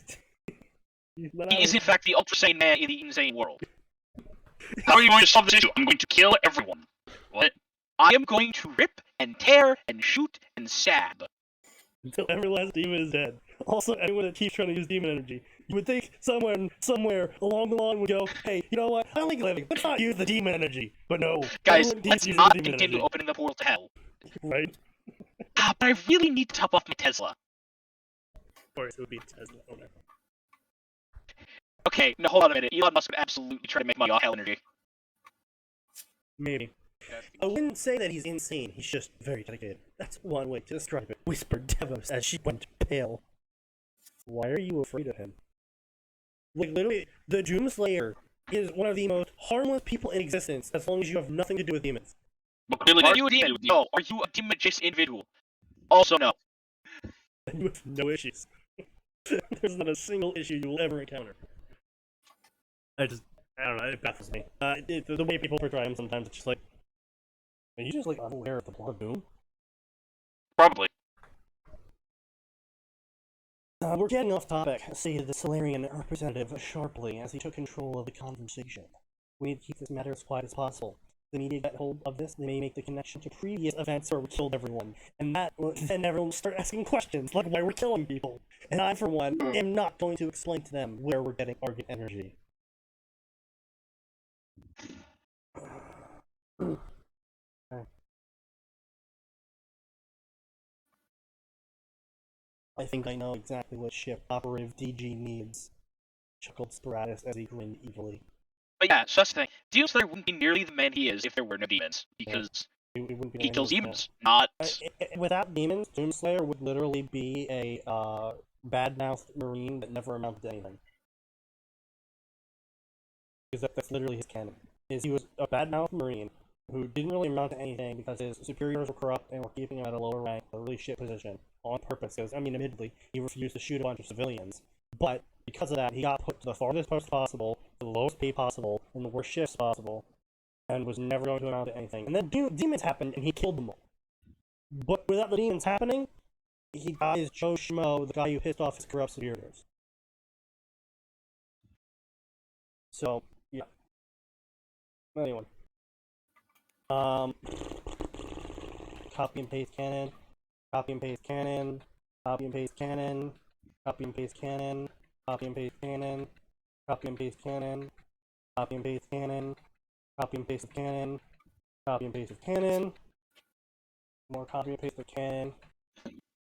is in fact the ultra sane man in the insane world. How are you going to solve this issue? I'm going to kill everyone. What? I am going to rip and tear and shoot and stab. Until every last demon is dead. Also, anyone that keeps trying to use demon energy. You would think somewhere along the line would go, hey, you know what? I like living. Let's not use the demon energy. But no. Guys, let's not continue opening the portal to hell. Right? But I really need to top off my Tesla. Of course, it would be Tesla. Oh, no. Okay, no, hold on a minute. Elon Musk would absolutely try to make money off hell energy. Maybe. I wouldn't say that he's insane, he's just very dedicated. That's one way to describe it, whispered Devos as she went pale. Why are you afraid of him? Like, literally, the Doomslayer is one of the most harmless people in existence as long as you have nothing to do with demons. But clearly Are you a demon? No. Are you a demon-adjacent individual? Also, no. You have no issues. There's not a single issue you will ever encounter. I don't know, it baffles me. The way people portray him sometimes, it's just like, are you just like unaware of the plot of Doom? Probably. We're getting off topic, stated the Solarian representative sharply as he took control of the conversation. We need to keep this matter as quiet as possible. If the media get hold of this, they may make the connection to previous events where we killed everyone. And then everyone will start asking questions, like why we're killing people. And I, for one, am not going to explain to them where we're getting Argent energy. I think I know exactly what ship Operative DG needs, chuckled Sporadus as he grinned evilly. But yeah, so that's the thing. Doomslayer wouldn't be nearly the man he is if there were no demons, because he kills demons, not... Without demons, Doomslayer would literally be a bad-mouthed marine that never amounted to anything. Because that's literally his canon. He was a bad-mouthed marine who didn't really amount to anything because his superiors were corrupt and were keeping him at a lower rank, a really shit position, on purpose. Because, I mean, admittedly, he refused to shoot a bunch of civilians. But because of that, he got put to the farthest post possible, the lowest pay possible, and the worst shifts possible, and was never going to amount to anything. And then demons happened, and he killed them all. But without the demons happening, he got his Joe Schmo, the guy who pissed off his corrupt superiors. So, yeah. Anyone. Copy and paste canon. Copy and paste canon. Copy and paste canon. Copy and paste canon. Copy and paste canon. Copy and paste canon. Copy and paste canon. Copy and paste canon. Copy and paste canon. More copy and paste of canon.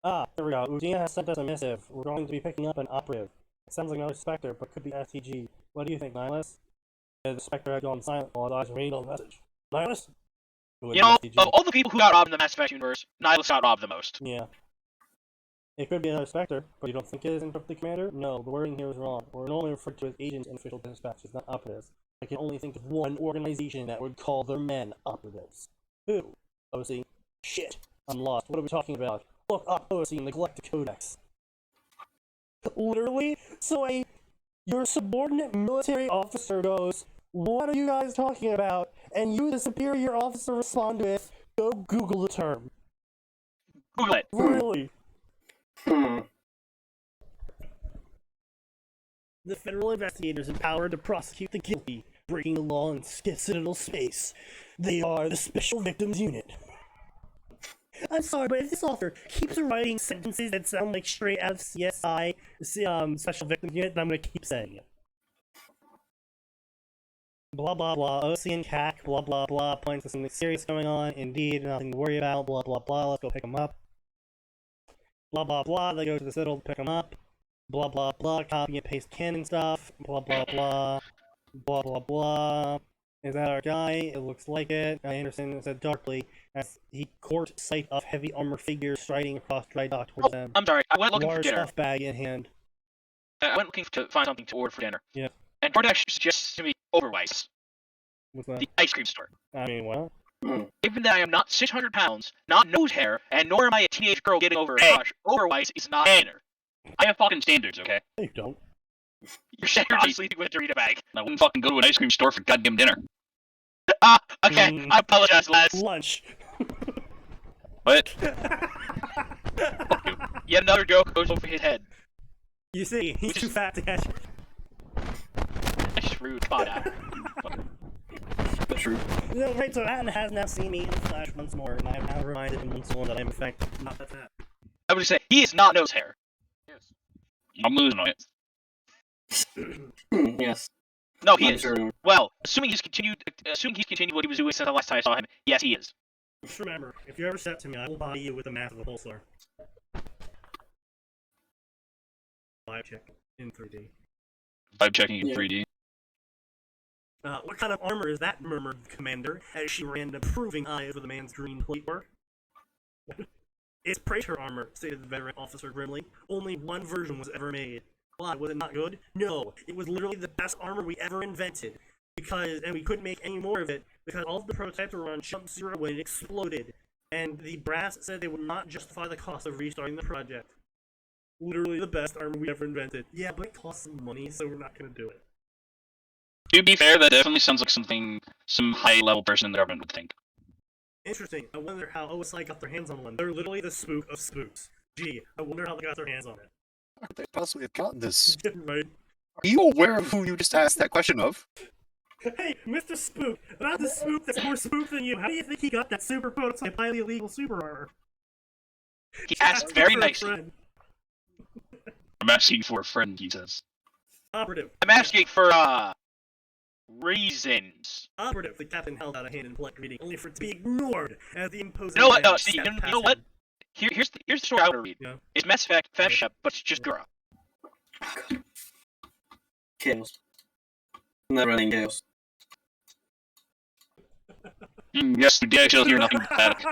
Ah, there we go. Udina has sent us a missive. We're going to be picking up an operative. It sounds like another Spectre, but could be STG. What do you think, Nihilus? The Spectre had gone silent while his eyes were reading on the message. Nihilus? You know, of all the people who got robbed in the Mass Effect universe, Nihilus got robbed the most. Yeah. It could be another Spectre, but you don't think it is Interrupted Commander? No, the wording here is wrong. We're normally referred to as agents in official dispatches, not operatives. I can only think of one organization that would call their men operatives. Who? OC? Shit. I'm lost. What are we talking about? Look up OC in the Galactic Codex. Literally? So your subordinate military officer goes, "What are you guys talking about?" And you, the superior officer, respond with, "Go Google the term." Google it. Really? Hmm. The federal investigators empowered to prosecute the guilty, breaking the law in Citadel space. They are the Special Victims Unit. I'm sorry, but if this author keeps writing sentences that sound like straight out of CSI, Special Victims Unit, then I'm gonna keep saying it. Blah blah blah, OC and CAC, blah blah blah, points to something serious going on, indeed, nothing to worry about, blah blah blah, let's go pick them up. Blah blah blah, they go to the Citadel to pick them up. Blah blah blah, copy and paste canon stuff, blah blah blah, blah blah blah. Is that our guy? It looks like it. I understand it said darkly, as he court sight of heavy armor figures striding across dry dock towards them. I'm sorry, I went looking for Large dinner. stuff bag in hand. I went looking to find something to order for dinner. Yeah. And DoorDash suggests to me Overweiss, What's that? the ice cream store. I mean, what? Given that I am not 600 pounds, not nose hair, and nor am I a teenage girl getting over a crush, Overweiss is not dinner. I have fucking standards, okay? No, you don't. You're seriously sleeping with a Dorito bag. I wouldn't fucking go to an ice cream store for goddamn dinner. Okay, I apologize, lads. Lunch. What? Fuck you. Yet another joke goes over his head. You see, he's too fat to catch it. That's just rude. Spot out. But true. No, right, so Atin has now seen me in the flash once more, and I have now reminded him once more that I am in fact not that fat. I would say he is not nose hair. Yes. I'm losing on it. Yes. No, he I'm is. sure. Well, assuming he's continued what he was doing since the last time I saw him, yes, he is. Just remember, if you ever step to me, I will body you with the math of a pulsar. Live check in 3D. Vibe checking in Yeah. 3D. What kind of armor is that, murmured the commander, as she ran approving eyes with the man's green plate work. It's Praetor armor, stated the veteran officer grimly. Only one version was ever made. Why, was it not good? No, it was literally the best armor we ever invented. And we couldn't make any more of it, because all of the prototypes were on Chump Zero when it exploded. And the brass said they would not justify the cost of restarting the project. Literally the best armor we ever invented. Yeah, but it costs some money, so we're not gonna do it. To be fair, that definitely sounds like something some high-level person in the government would think. Interesting. I wonder how OSI got their hands on one. They're literally the spook of spooks. Gee, I wonder how they got their hands on it. How could they possibly have gotten this? Right? Are you aware of who you just asked that question of? Hey, Mr. Spook! About the spook that's more spook than you, how do you think he got that super prototype highly illegal super armor? He asked very for a nicely. friend. I'm asking for a friend, he says. Operative. I'm asking for, reasons. Operative. The captain held out a hand in polite greeting, only for it to be ignored as the imposing You know what? man No, see, stepped you past know what? him. Here's the story I want to read. Yeah. It's Mass Effect Fascia, but it's just Gura. Chaos. Never ending chaos. Yes, the DHL hear nothing but that.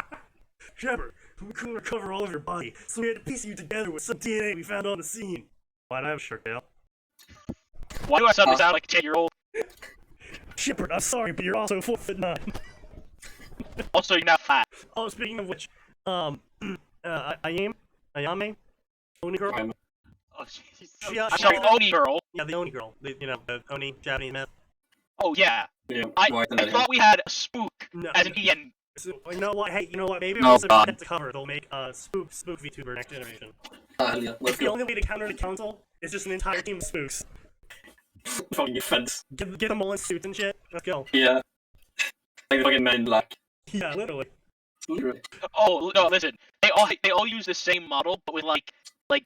Shepard, we couldn't recover all of your body, so we had to piece you together with some DNA we found on the scene. Why'd I have shirt tail? Why do I suddenly sound like a 10-year-old? Shepard, I'm sorry, but you're also 4'9". Also, you're not fat. Oh, speaking of which, Ayame, Oni girl. I'm Oh, jeez. She, I'm sorry, Oni girl. Yeah, the Oni girl. The Oni Japanese myth. Oh yeah. yeah. I white thought we had a spook No, as an EN. so, you know what? Hey, you know what? Maybe Oh, once God. they get to cover, they'll make spook VTuber next generation. Yeah, let's The go. only way to counter the council is just an entire team of spooks. Fucking defense. Get them all in suits and shit. Let's go. Yeah. Like the fucking Men in Black. Yeah, literally. Literally. Oh no, listen. They all use the same model, but with like I'm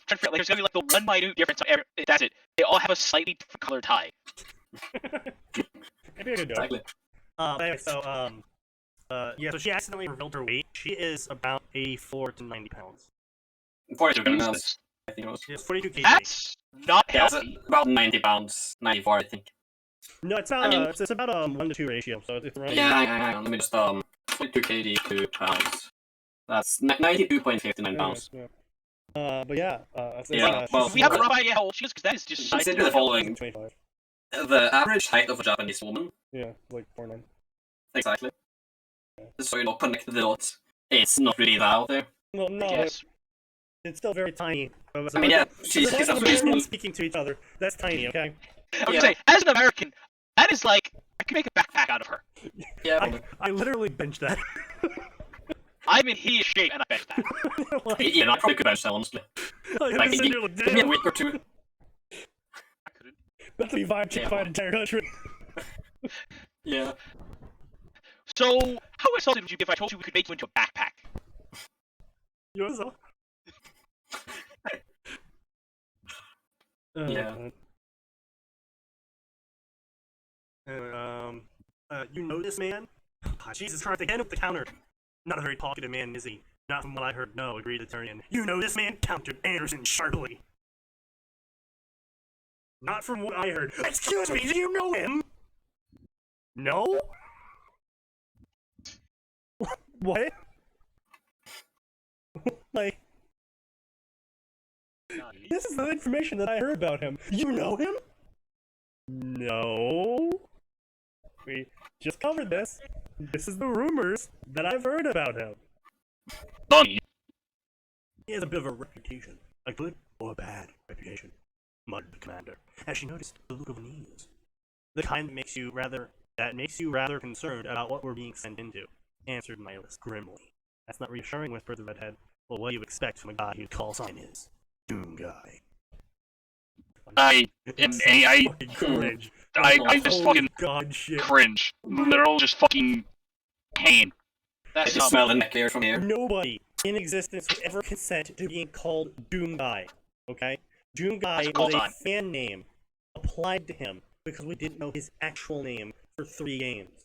trying to figure, there's gonna be like the one minute difference. That's it. They all have a slightly different color tie. Maybe I could do it. Exactly. Anyway, so yeah, so she accidentally revealed her weight. She is about 84 to 90 pounds. 42 kilograms, Jesus. I think it was. It's 42 kg. That's not Yeah, it's healthy. about 90 pounds. 94, I think. No, it's about it's about a 1 to 2 ratio, so it's around. Yeah, hang on. Let me just 42 kg to pounds. That's 92.59 pounds. Yeah. But yeah, Yeah, well, We have a rough idea how old she is, because that is just Consider the following: 25. the average height of a Japanese woman. Yeah, like 4'9". Exactly. So you know, connect the dots. It's not really that out there. Well, no, Yes. it's still very tiny. I mean, yeah, she's Americans absolutely speaking to each other. That's tiny, okay? I would Yeah. say, as an American, that is like I could make a backpack out of her. Yeah, I literally benched that. I'm in hideous shape, and I bet that. like, yeah, I probably could bench that honestly. Like, give give me a week or two. I couldn't. That's the vibe to fight entire country. Yeah. So, how excited would you be if I told you we could make you into a backpack? You know so? Yeah. You know this man? Ah, Jesus Christ, again with the counter. Not a very talkative man, is he? Not from what I heard, no, agreed Atarian. You know this man? Countered Anderson sharply. Not from what I heard. Excuse me, do you know him? No? What? Like, this is the information that I heard about him. You know him? No. We just covered this. This is the rumors that I've heard about him. Donnie. He has a bit of a reputation. A good or a bad reputation, muttered the commander, as she noticed the look of unease. The kind that makes you rather concerned about what we're being sent into, answered Nihilus grimly. That's not reassuring, whispered the redhead. Well, what do you expect from a guy whose call sign is Doom Guy? I Fucking cringe. I just Holy fucking God shit. cringe. Literal just fucking pain. I That's just not smell the neck here from here. Nobody in existence would ever consent to being called Doom Guy. Okay? Doom Guy That's a was a call fan name applied to him because we didn't know his actual name for 3 games.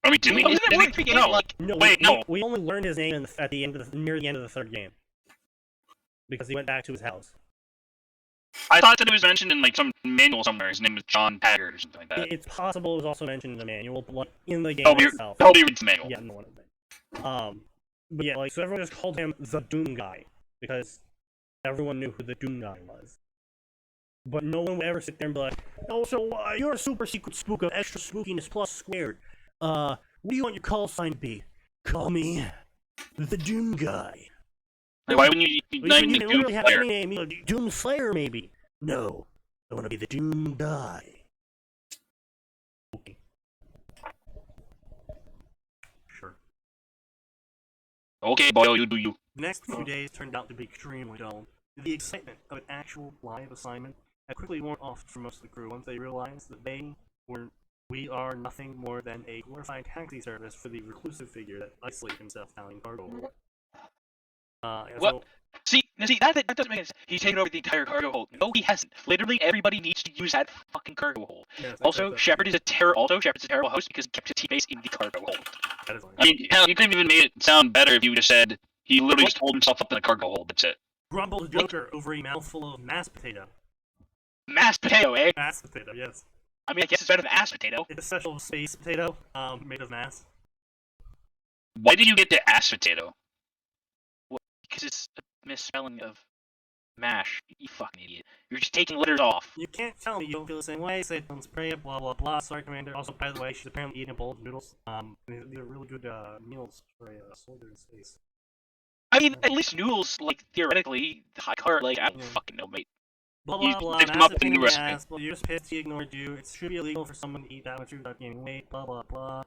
I mean, did we? Isn't it more than No. like No, Wait, no. we only learned his name at the end of near the end of the 3rd game because he went back to his house. I thought that it was mentioned in like some manual somewhere. His name was John Taggart or something like that. It's possible it was also mentioned in the manual, but like in the game Toby itself. reads the manual. Yeah, no one of them. But yeah, like so everyone just called him the Doom Guy because everyone knew who the Doom Guy was. But no one would ever sit there and be like, "Oh, so you're a super secret spook of extra spookiness plus squared. What do you want your call sign to be? Call me the Doom Guy." Like, why wouldn't you Well, name you the can Doom literally have Slayer? any name, Doom Slayer maybe. No, I want to be the Doom Guy. Okay. Sure. Okay, boy, you do you. The next few days turned out to be extremely dull. The excitement of an actual live assignment had quickly worn off for most of the crew once they realized that we are nothing more than a glorified taxi service for the reclusive figure that isolates himself down in cargo hold. What? See, that doesn't make sense. He's taken over the entire cargo hold. No, he hasn't. Literally, everybody needs to use that fucking cargo hold. Also, Shepard's a terrible host because he kept his teammates in the cargo hold. That is I mean, hell, you could have even made it sound better if you just said he literally just pulled himself up in a cargo hold. That's it. grumbled Joker over a mouthful of mashed potato. Mashed potato, eh? Mashed potato, yes. I mean, I guess it's better than ass potato. It's a special space potato, made of mass. Why did you get to ass potato? Because it's a misspelling of mash. You fucking idiot. You're just taking letters off. You can't tell me you don't feel the same way. Say don't spray it, blah blah blah. Sorry, Commander. Also, by the way, she's apparently eating a bowl of noodles. They're really good meals for a soldier in space. I mean, at least noodles, like, theoretically, high carb, like, I don't Yeah. fucking know, mate. Blah You blah blah. lift 'em Mass up in pain the in the recipe. ass. Well, you're just pissed he ignored you. It should be illegal for someone to eat that much food without gaining weight. Blah blah blah.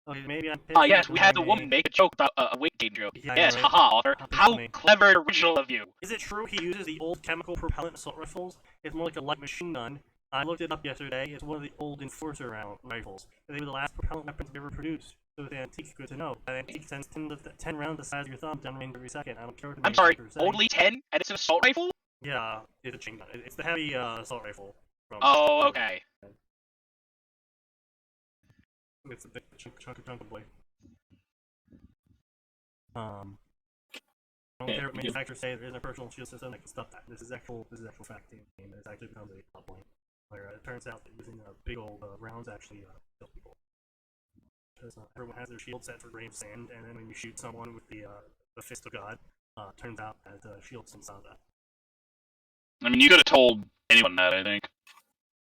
Okay, maybe I'm pissed. Ah, yes, he we had the ignored woman me. make a joke about a weight gain joke. Yeah, Yes, right. haha, author. Happy How funny. clever and original of you. Is it true he uses the old chemical propellant assault rifles? It's more like a light machine gun. I looked it up yesterday. It's one of the old enforcer rifles. They were the last propellant weapons ever produced. So the antique's good to know. That antique sends 10 rounds the size of your thumb down range every second. I don't care what the I'm sorry, manufacturers say. only 10, and it's an assault rifle? Yeah, it's a chain gun. It's the heavy assault rifle. From Oh, okay. It's a big chunk of boy. I don't care what manufacturers say. There isn't a personal shield system that can stop that. This is actual fact in the game. It's actually becomes a plot point where it turns out that using big old rounds actually kill people. Because everyone has their shield set for grave sand, and then when you shoot someone with the fist of God, turns out that shields don't stop that. I mean, you could have told anyone that, I think.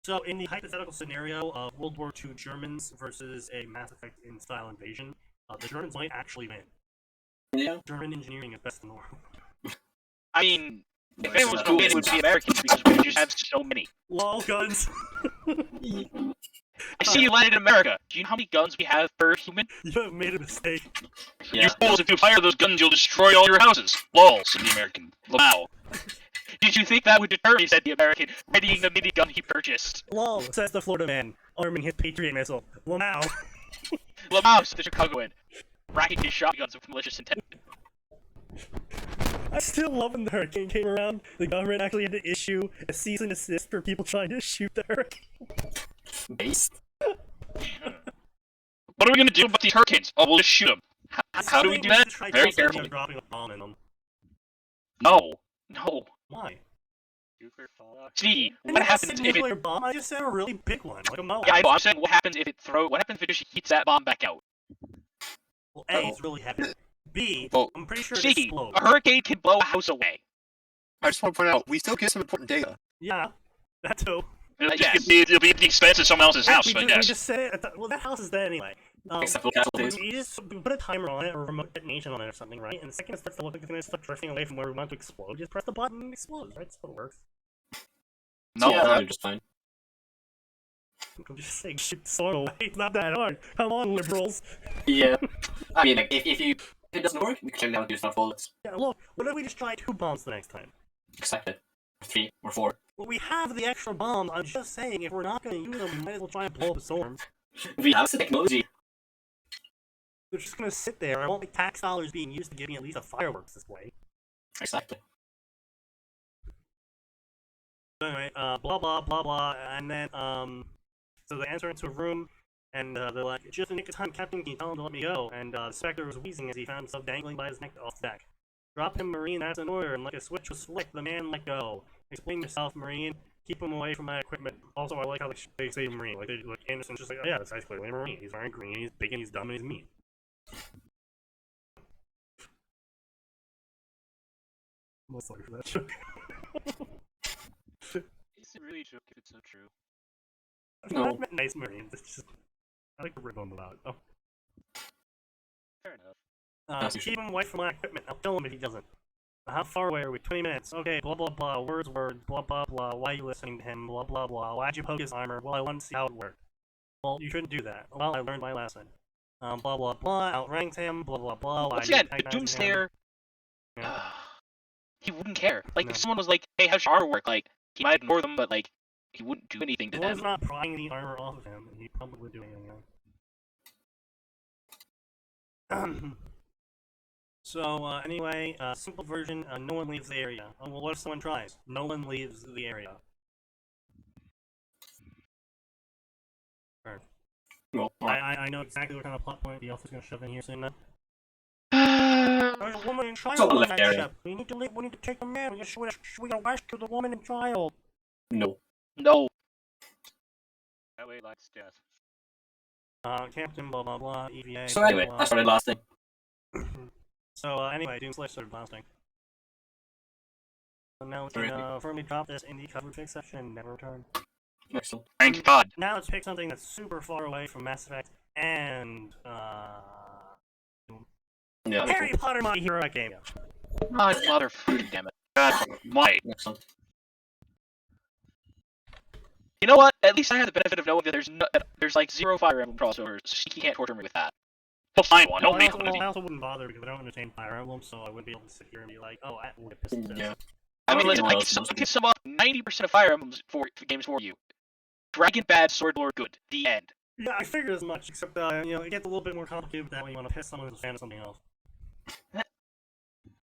So, in the hypothetical scenario of World War II Germans versus a Mass Effect in style invasion, the Germans might actually win. Yeah. German engineering is best in the world. I mean, if anyone was going to win, it would be Americans because we just have so many. LOL guns! I see you landed in America. Do you know how many guns we have per human? You have made a mistake. Yeah. You fools, if you fire those guns, you'll destroy all your houses. Lol, said the American. Wow. Did you think that would deter me, said the American, readying the minigun he purchased. LOL, says the Florida man, arming his Patriot missile. Wow. Lamau, said the Chicagoan, racking his shotguns with malicious intent. I still love when the hurricane came around. The government actually had to issue a cease and desist for people trying to shoot the hurricane. Based. What are we gonna do about these hurricanes? Oh, we'll just shoot them. How do we do that? Very carefully. Dropping a bomb in them. No. No. Why? See, I what happens said if it... nuclear bomb? I just said a really big one, like a Mohawk. Yeah, I know, I'm saying what happens if it just heats that bomb back out? Well, A, it's really heavy. B, Well, I'm pretty sure it C, explodes. a hurricane can blow a house away. I just want to point out, we still get some important data. Yeah, that too. Yes. It'll be at the expense of someone else's house, I We guess. just said it. Well, that house is dead anyway. Except for casualties. We just put a timer on it or remote detonation on it or something, right? And the second it starts to look like it's gonna start drifting away from where we want to explode, just press the button and it explodes, right? That's how it works. No, Yeah, that'd just fine. I'm just saying, shoot the soil away. It's not that hard. Come on, liberals. Yeah. I mean, like, if it doesn't work, we can clearly have to use enough bullets. Yeah, look, what if we just try 2 bombs the next time? Accepted. 3 or 4. Well, we have the extra bombs. I'm just saying, if we're not gonna use them, we might as well try and blow up a storm. We have the technology. They're just gonna sit there. I won't make tax dollars being used to give me at least a fireworks display. Exactly. So anyway, blah blah blah blah, and then so they enter into a room, and they're like, "It's just a nick of time, Captain. Can you tell him to let me go?" And the Spectre was wheezing as he found himself dangling by his neck off the deck. "Drop him, Marine. That's an order." And like a switch was flicked, the man let go. "Explain yourself, Marine. Keep him away from my equipment." Also, I like how they say Marine. Like Anderson's just like, "Oh yeah, this guy's clearly a Marine. He's wearing green. He's big and he's dumb and he's mean." I'm sorry for that joke. Is it really a joke if it's so true? No. I meant nice Marines. It's just I like to rip them about it. Oh. Fair enough. Keep him away from my equipment. I'll kill him if he doesn't. How far away are we? 20 minutes. Okay, blah blah blah. Words, blah blah blah. Why are you listening to him? Blah blah blah. Why'd you poke his armor? Well, I wanted to see how it worked. Well, you shouldn't do that. Well, I learned my lesson. Blah blah blah. Outranked him. Blah blah blah. Once again, the Doomslayer, he wouldn't care. Like, No. if someone was like, "Hey, how's your armor work?" Like, he might ignore them, but like, he wouldn't do anything to He was them. not prying the armor off of him, and he probably would do anything else. So, anyway, simple version, no one leaves the area. Oh, well, what if someone tries? No one leaves the area. Sure. Well, I know exactly what kind of plot point the elf is going to shove in here soon, then. There's a woman and child Someone on left that area. ship. We need to leave, we need to take them in. We gotta rescue the woman and child. no. No. That way likes death. Captain, blah blah blah, EVA. So anyway, blah, I started last thing. So, anyway, Doomslayer started blasting. So now we can firmly drop this in the covered fix section and never return. Excellent. Thank God. Now let's pick something that's super far away from Mass Effect and, Yeah. Harry Potter My Hero Academia. My mother, damn it. God, why? Excellent. You know what? At least I have the benefit of knowing that there's like 0 Fire Emblem crossovers, so he can't torture me with that. We'll find one. Well, Don't make one. I also wouldn't bother because I don't entertain Fire Emblem, so I wouldn't be able to sit here and be like, oh, I would have pissed this. Yeah. I mean, don't listen, think I anyone can sum up 90% of Fire Emblems games for you. Dragon bad, sword lord good. The end. Yeah, I figured as much, except, it gets a little bit more complicated with that when you want to piss someone who's a fan of something else.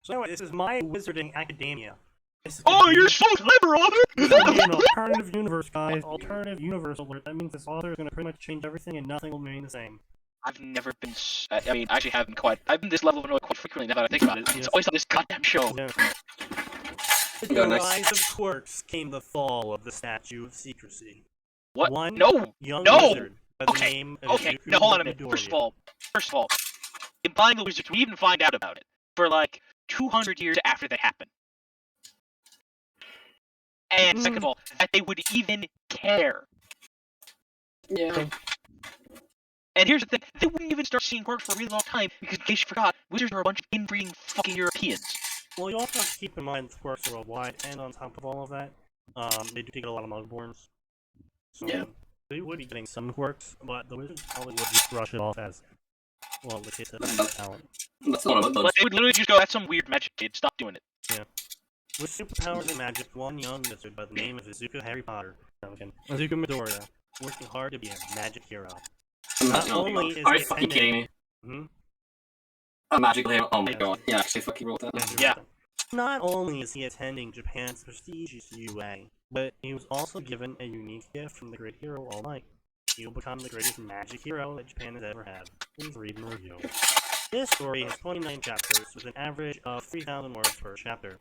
So anyway, this is My Wizarding Academia. Oh, you're so clever, author! This is gonna be an alternative universe, guys. Alternative universe alert. That means this author is going to pretty much change everything and nothing will remain the same. I've never been. I mean, I actually haven't quite. I've been this level of annoyed quite frequently now that I think about it. It's always on this goddamn show. Yeah. With the rise of quirks came the fall of the Statue of Secrecy. What? One No! young No! wizard by the Okay, name of okay. Zuko Now hold on a minute. Midoriya. First of all, implying the wizards we even find out about it for like 200 years after they happen. And second of all, that they would even care. Yeah. And here's the thing, they wouldn't even start seeing quirks for a really long time, because in case you forgot, wizards are a bunch of inbreeding fucking Europeans. Well, you also have to keep in mind the quirks are worldwide, and on top of all of that, they do get a lot of mugborns. So Yeah. they would be getting some quirks, but the wizards probably would just brush it off as, well, the case of talent. That's not a bug. Like, they would literally just go, that's some weird magic kid, stop doing it. With superpowers and magic, one young wizard by the name of Izuku Harry Potter, Izuku Midoriya, working hard to be a magic hero. Not only is Are he you fucking kidding me? Hmm? A magical hero? Oh my Yeah. god. Yeah, I actually fucking wrote that. Yeah. Not only is he attending Japan's prestigious UA, but he was also given a unique gift from the great hero All Might. He will become the greatest magic hero that Japan has ever had. Please read and review. This story has 29 chapters, with an average of 3,000 words per chapter.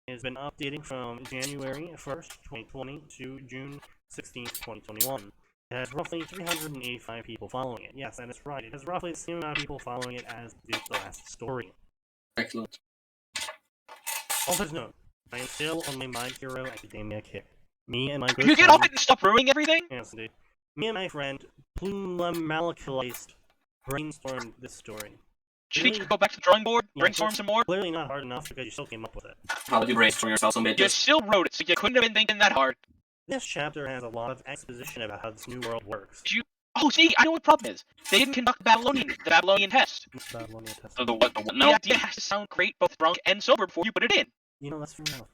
It has been updating from January 1st, 2020 to June 16th, 2021. It has roughly 385 people following it. Yes, that is right. It has roughly the same amount of people following it as the last story. Excellent. Author's note: I am still on my My Hero Academia kick. Me and my good Can you get friend... off it and stop ruining everything? Yes, indeed. Me and my friend, Plumalakalist, brainstormed this story. Do you need to go back to the drawing board, Yeah, brainstorm some more? Clearly not hard enough because you still came up with it. How did you brainstorm yourself so You bitches? still wrote it, so you couldn't have been thinking that hard. This chapter has a lot of exposition about how this new world works. Oh, see, I know what the problem is. They didn't conduct the Babylonian test. What's Babylonian test? So the what? The what? The No. idea has to sound great both drunk and sober before you put it in. You know, that's fair enough.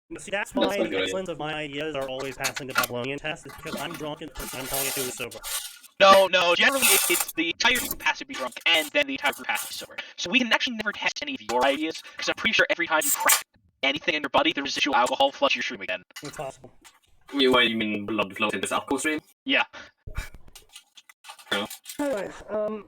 You see, that's That's why not the good. excellence of my ideas are always passing the Babylonian test, is because I'm drunk and the person I'm telling it to is sober. No, generally it's the entire group has to be drunk, and then the entire group has to be sober. So we can actually never test any of your ideas, because I'm pretty sure every time you crack anything in your body, the residual alcohol floods your stream again. It's possible. What, you mean blood flows in this alcohol stream? Yeah. Anyway,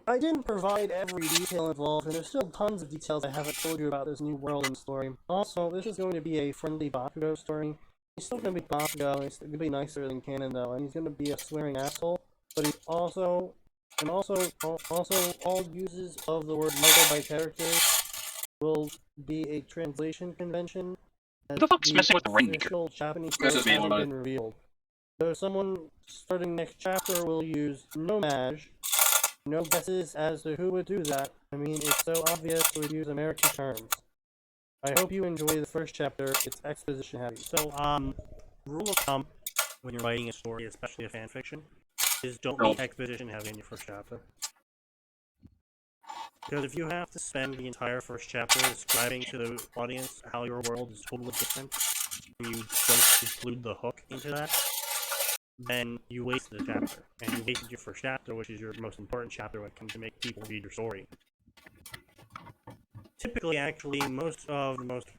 I didn't provide every detail involved, and there's still tons of details I haven't told you about this new world and story. Also, this is going to be a friendly Bakugo story. He's still going to be Bakugo, he's going to be nicer than canon though, and he's going to be a swearing asshole, but he's also all uses of the word mother by characters will be a translation convention. Who the fuck's messing with the Rainmaker? Official Japanese This code is being hasn't about been revealed. So someone starting next chapter will use no maj. No guesses as to who would do that. I mean, it's so obvious we'd use American terms. I hope you enjoy the first chapter. It's exposition heavy. So, rule of thumb when you're writing a story, especially a fanfiction, is don't be exposition heavy in your first chapter. Because if you have to spend the entire first chapter describing to the audience how your world is totally different, and you don't include the hook into that, then you wasted a chapter. And you wasted your first chapter, which is your most important chapter when it comes to make people read your story. Typically, actually, most of the most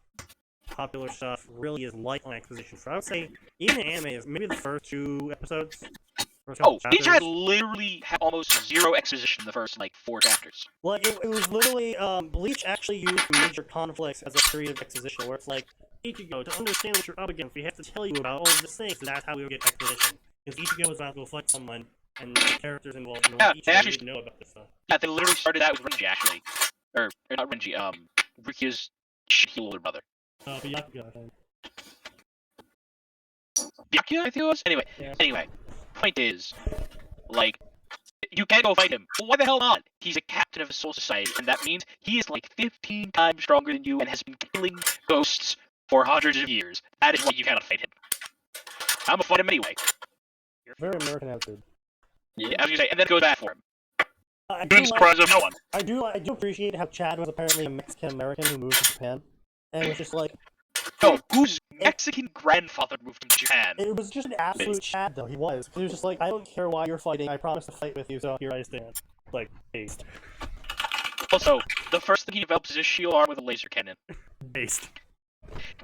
popular stuff really is light on exposition. So I would say, even in anime, is maybe the first 2 episodes. Oh, Bleach had literally had almost zero exposition in the first, like, 4 chapters. Well, it was literally, Bleach actually used major conflicts as a period of exposition, where it's like, Ichigo, to understand what you're up against, we have to tell you about all of the things, and that's how we would get exposition. Because Ichigo is about to go fight someone, and the characters involved in Yeah, Ichigo actually- need to know about this stuff. Yeah, they literally started out with Renji, actually. Or not Renji, Rukia's shitty older brother. Byakuya, I think. Byakuya, I think it was? Yeah. Anyway, point is, like, you can't go fight him. Well, why the hell not? He's a captain of a soul society, and that means he is like 15 times stronger than you and has been killing ghosts for hundreds of years. That is why you cannot fight him. I'm gonna fight him anyway. Very American attitude. Yeah, I was gonna say, and then go back for him. I Good surprise of no one. I do appreciate how Chad was apparently a Mexican American who moved to Japan, and was just like, No, who's Mexican grandfather moved from Japan. It was just an absolute Chad, though. He was. He was just like, I don't care why you're fighting. I promise to fight with you, so here I stand. Like, based. Also, the first thing he develops is a shield arm with a laser cannon. Based.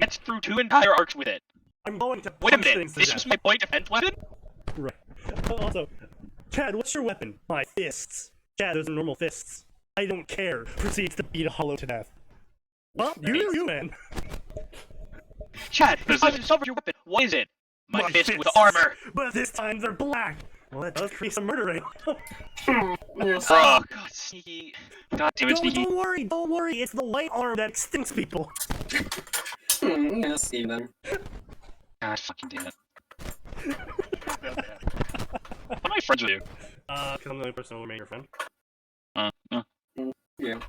Gets through 2 entire arcs with it. I'm going to Wait a punch minute, things to this death. was my point defense weapon? Right. Also, Chad, what's your weapon? My fists. Chad, those are normal fists. I don't care. Proceeds to beat a hollow to death. Well, you, man. Chad, if I discovered your weapon, what is it? My fist with fists. armor. But this time they're black. Well, that does create some murder rate. Oh, God, Sneaky. God damn it, Sneaky. Don't worry. It's the white arm that extincts people. Yeah, see them. God fucking damn it. How am I friends with you? Because I'm the only person who will make your friend. Yeah.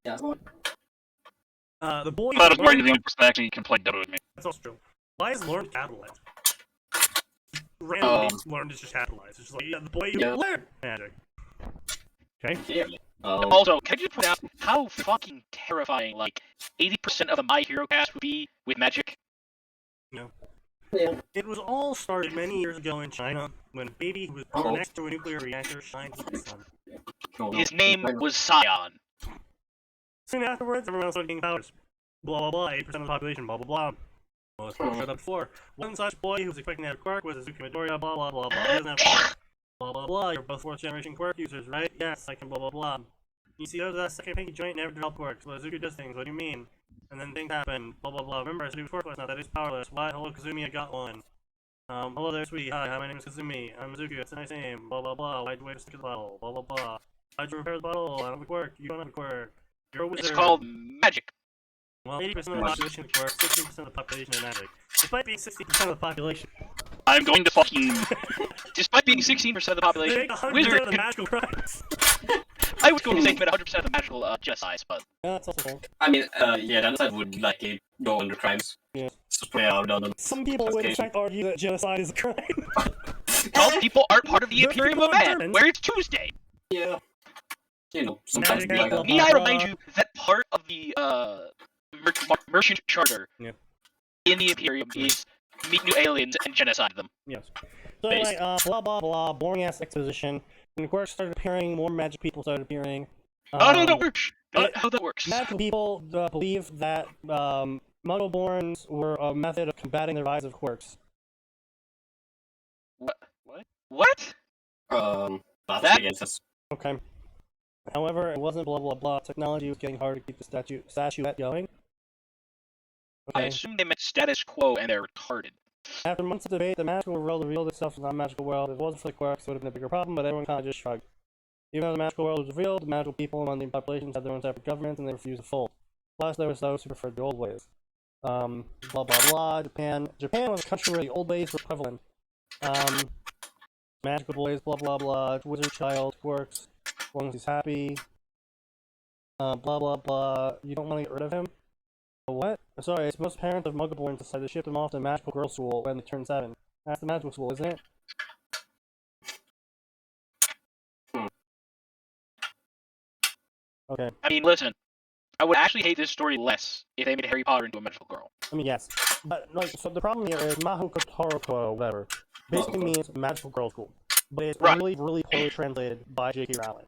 Yeah. The boy. I was worried you're the only person that actually can play Dota with me. That's also true. Why is learned capitalized? Randomly, learned is just capitalized. It's just like, yeah, the boy who learned magic. Okay? Yeah. Also, can I just point out how fucking terrifying, like, 80% of the My Hero cast would be with magic? No. Yeah. It was all started many years ago in China when a baby who was born next to a nuclear reactor shined with the sun. His name was Scion. Soon afterwards, everyone started getting powers. Blah blah blah, 8% of the population, blah blah blah. Well, it's showed up before. One such boy who was expecting to have quirk was Azuki Midoriya, blah blah blah blah. He doesn't have quirk. Blah blah blah, you're both 4th generation quirk users, right? Yes, I can blah blah blah. You see, those that second pinky joint never developed quirks. Well, Azuki does things, what do you mean? And then things happen, blah blah blah. Remember, I said he was quirkless, now that he's powerless. What? Hello, Kazumi, I got one. Hello there, sweetie. Hi, my name is Kazumi. I'm Azuki, that's a nice name. Blah blah blah. Why'd you wait to stick the bottle? Blah blah blah. How'd you repair the bottle? I don't have a quirk. You don't have a quirk. You're a wizard. It's called magic. Well, 80% of the population is quirk, 16% of the population is magic. Despite being 60% of the population, I'm going to fucking... Despite being 16% of the they population, make 100% wizard. of the magical crimes. I was going to say commit 100% of the magical genocides, but Yeah, that's also cool. I mean, yeah, genocide would likely go under crimes. Yeah. So it's pretty redundant. Some people would in fact argue that genocide is a crime. some people aren't part of the Those Imperium people of are Man, Germans. where it's Tuesday. Yeah. You know, sometimes Magic be like that. May I remind you that part of the merchant charter in the Imperium is meet new aliens and genocide them. Yes. So anyway, blah blah blah, boring ass exposition. When quirks started appearing, more magic people started appearing. How that works? How that works? Magical people believed that Muggle-borns were a method of combating the rise of quirks. What? That's against us. Okay. However, it wasn't blah blah blah. Technology was getting harder to keep the statuette going. I Okay. assume they meant status quo and they're retarded. After months of debate, the magical world revealed itself as not a magical world. If it wasn't for the quirks, it would have been a bigger problem, but everyone kind of just shrugged. Even though the magical world was revealed, the magical people among the populations had their own separate governments, and they refused to fold. Plus, there was those who preferred the old ways. Blah blah blah. Japan was a country where the old ways were prevalent. Magical boys, blah blah blah. Wizard child, quirks. As long as he's happy. Blah blah blah. You don't want to get rid of him? What? I'm sorry, it's most parents of Muggle-borns decide to ship them off to magical girls' school when they turn 7. That's the magical school, isn't it? Okay. I mean, listen. I would actually hate this story less if they made Harry Potter into a magical girl. I mean, yes. But, like, so the problem here is Mahuko Toroko, whatever, basically means magical girls' school. But it's really, really poorly translated by J.K. Rowling.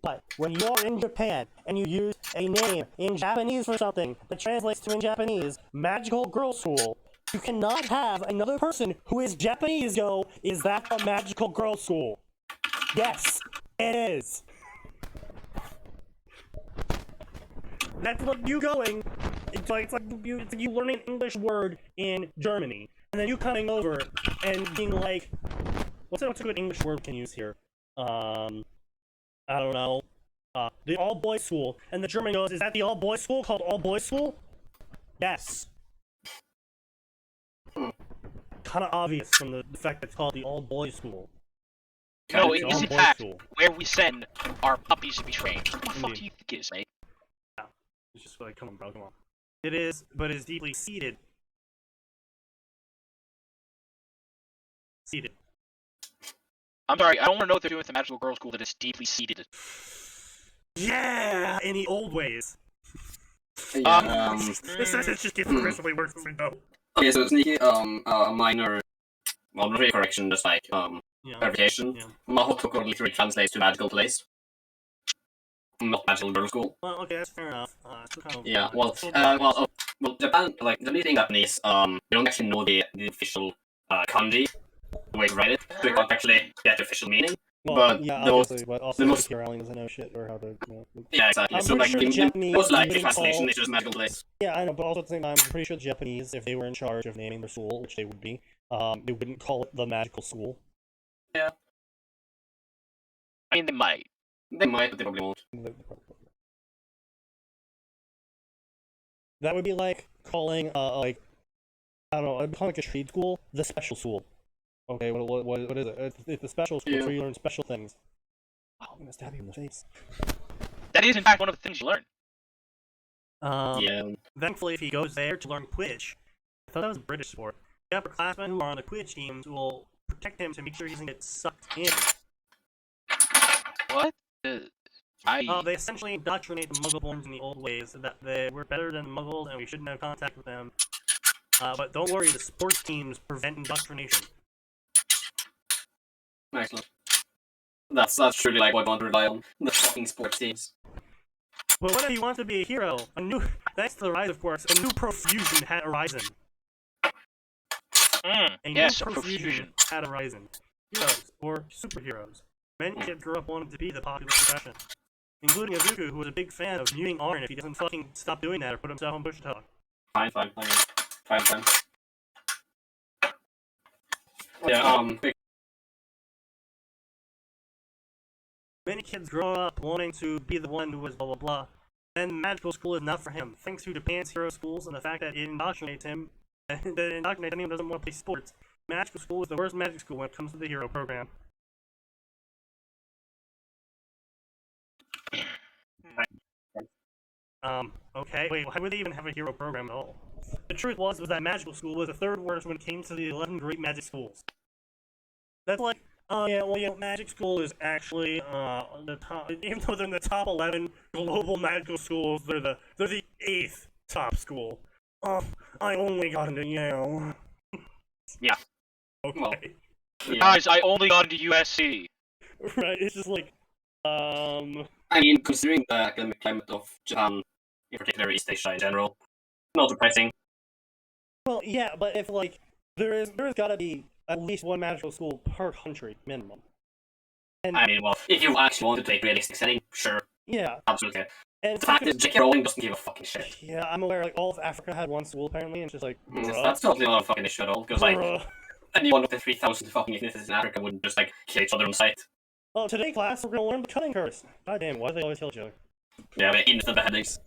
But when you're in Japan and you use a name in Japanese for something that translates to in Japanese, magical girls' school, you cannot have another person who is Japanese go, is that a magical girls' school? Yes, it is. That's like you going. It's like you learning an English word in Germany, and then you coming over and being like, what's a good English word we can use here? I don't know. The all-boys school, and the German goes, is that the all-boys school called all-boys school? Yes. Kind of obvious from the fact that it's called the all-boys school. No, It's it is in all-boys fact school. where we send our puppies to be trained. What the fuck Indeed. do you think it is, mate? It's just like, come on, bro, come on. It is, but it's deeply seated. Seated. I'm sorry, I don't want to know what they're doing with the magical girls' school that is deeply seated. Yeah, in the old ways. Yeah, This sentence just gets progressively worse as we go. okay, so Sneaky, a minor, well, not really correction, just like, Yeah. clarification. Yeah. Mahotoko literally translates to magical place, not magical girl school. Well, okay, that's fair enough. Still kind of, Yeah, still biased. well, Japan, like, the leading Japanese, we don't actually know the official, kanji, the way to write it, so we can't actually get the official meaning. Well, but yeah, the most- obviously, but also the most- J.K. Rowling doesn't know shit or how to. Yeah, exactly. I'm So, pretty like, sure the Japanese most likely wouldn't translation call- is just magical place. Yeah, I know, but also at the same time, I'm pretty sure the Japanese, if they were in charge of naming their school, which they would be, they wouldn't call it the magical school. I mean, they might. They might, but they probably won't. That would be like calling, like, I don't know, I'd call like a trade school the special school. Okay, what is it? It's the special school, so you learn special things. Oh, I'm gonna stab you in the face. That is, in fact, one of the things you learn. Yeah. Thankfully, if he goes there to learn Quidditch, I thought that was a British sport. The upperclassmen who are on the Quidditch teams will protect him to make sure he doesn't get sucked in. What? They essentially indoctrinate the Muggleborns in the old ways, that they were better than the Muggles and we shouldn't have contact with them. But don't worry, the sports teams prevent indoctrination. Excellent. That's truly like what I want to rely on. The fucking sports teams. But what if you want to be a hero? Thanks to the rise of quirks, a new profusion had arisen. Yes, new a profusion. had arisen. Heroes, or superheroes. Many kids grew up wanting to be the popular profession. Including Izuku, who was a big fan of muting Arn if he doesn't fucking stop doing that or put himself on Bush Talk. Fine. Yeah, Many kids grow up wanting to be the one who was blah blah blah. Then magical school is not for him, thanks to Japan's hero schools and the fact that it indoctrinates him, and that it indoctrinates anyone who doesn't want to play sports. Magical school is the worst magic school when it comes to the hero program. Okay, wait, why would they even have a hero program at all? The truth was that magical school was the third worst when it came to the 11 great magic schools. That's like, oh yeah, well, magic school is actually, the top, even though they're in the top 11 global magical schools, they're the 8th top school. I only got into Yale. Yeah. Okay. Well, yeah. Guys, I only got into USC. Right, it's just like, I mean, considering the academic climate of Japan, in particular East Asia in general, not surprising. well, yeah, but if, like, there's gotta be at least one magical school per country, minimum. And, I mean, well, if you actually want to take realistic setting, sure, yeah, absolutely. and The fact is, J.K. Rowling doesn't give a fucking shit. yeah, I'm aware, like, all of Africa had one school, apparently, and it's just like, That's totally not a fucking issue at all, because, like, bruh. any one of the 3,000 fucking ethnicities in Africa wouldn't just, like, kill each other on sight. Oh, today, class, we're gonna learn the cutting curse. God damn, why do they always kill each other? Yeah, but instant beheadings.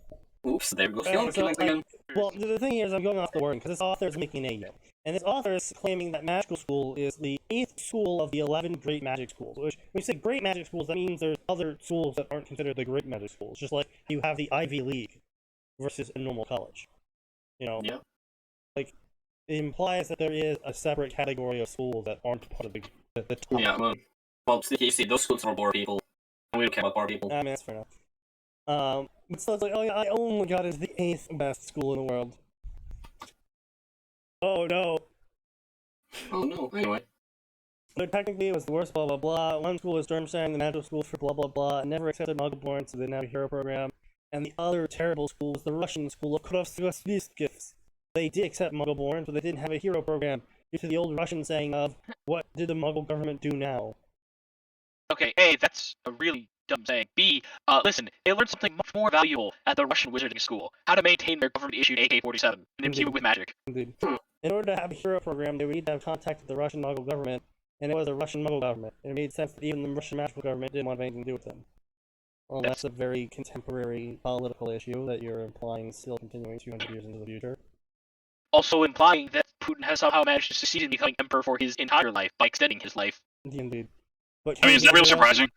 Oops, there goes So, killing again. well, the thing here is I'm going off the word, because this author is making a yo. And this author is claiming that magical school is the 8th school of the 11 great magic schools. Which, when you say great magic schools, that means there's other schools that aren't considered the great magic schools. Just like you have the Ivy League versus a normal college. You know? Yeah. Like, it implies that there is a separate category of schools that aren't part of the top. Yeah, well, you see, those schools are poor people, and we don't care about poor people. I mean, that's fair enough. But so it's like, oh yeah, oh my god, it's the 8th best school in the world. Oh no. Oh no, anyway. But technically it was the worst, blah blah blah. One school was Durmstrang, the magical school for blah blah blah, never accepted Muggleborn, so they didn't have a hero program. And the other terrible school was the Russian school of Krovsky. They did accept Muggleborn, but they didn't have a hero program, due to the old Russian saying of, what did the Muggle government do now? Okay, A, that's a really dumb saying. B, listen, they learned something much more valuable at the Russian wizarding school. How to maintain their government-issued AK-47 and infuse it with magic. Indeed. In order to have a hero program, they would need to have contact with the Russian Muggle government, and it was the Russian Muggle government. It made sense that even the Russian magical government didn't want anything to do with them. Well, that's a very contemporary political issue that you're implying is still continuing 200 years into the future. Also implying that Putin has somehow managed to succeed in becoming emperor for his entire life by extending his life. Indeed. But I mean, is that real surprising?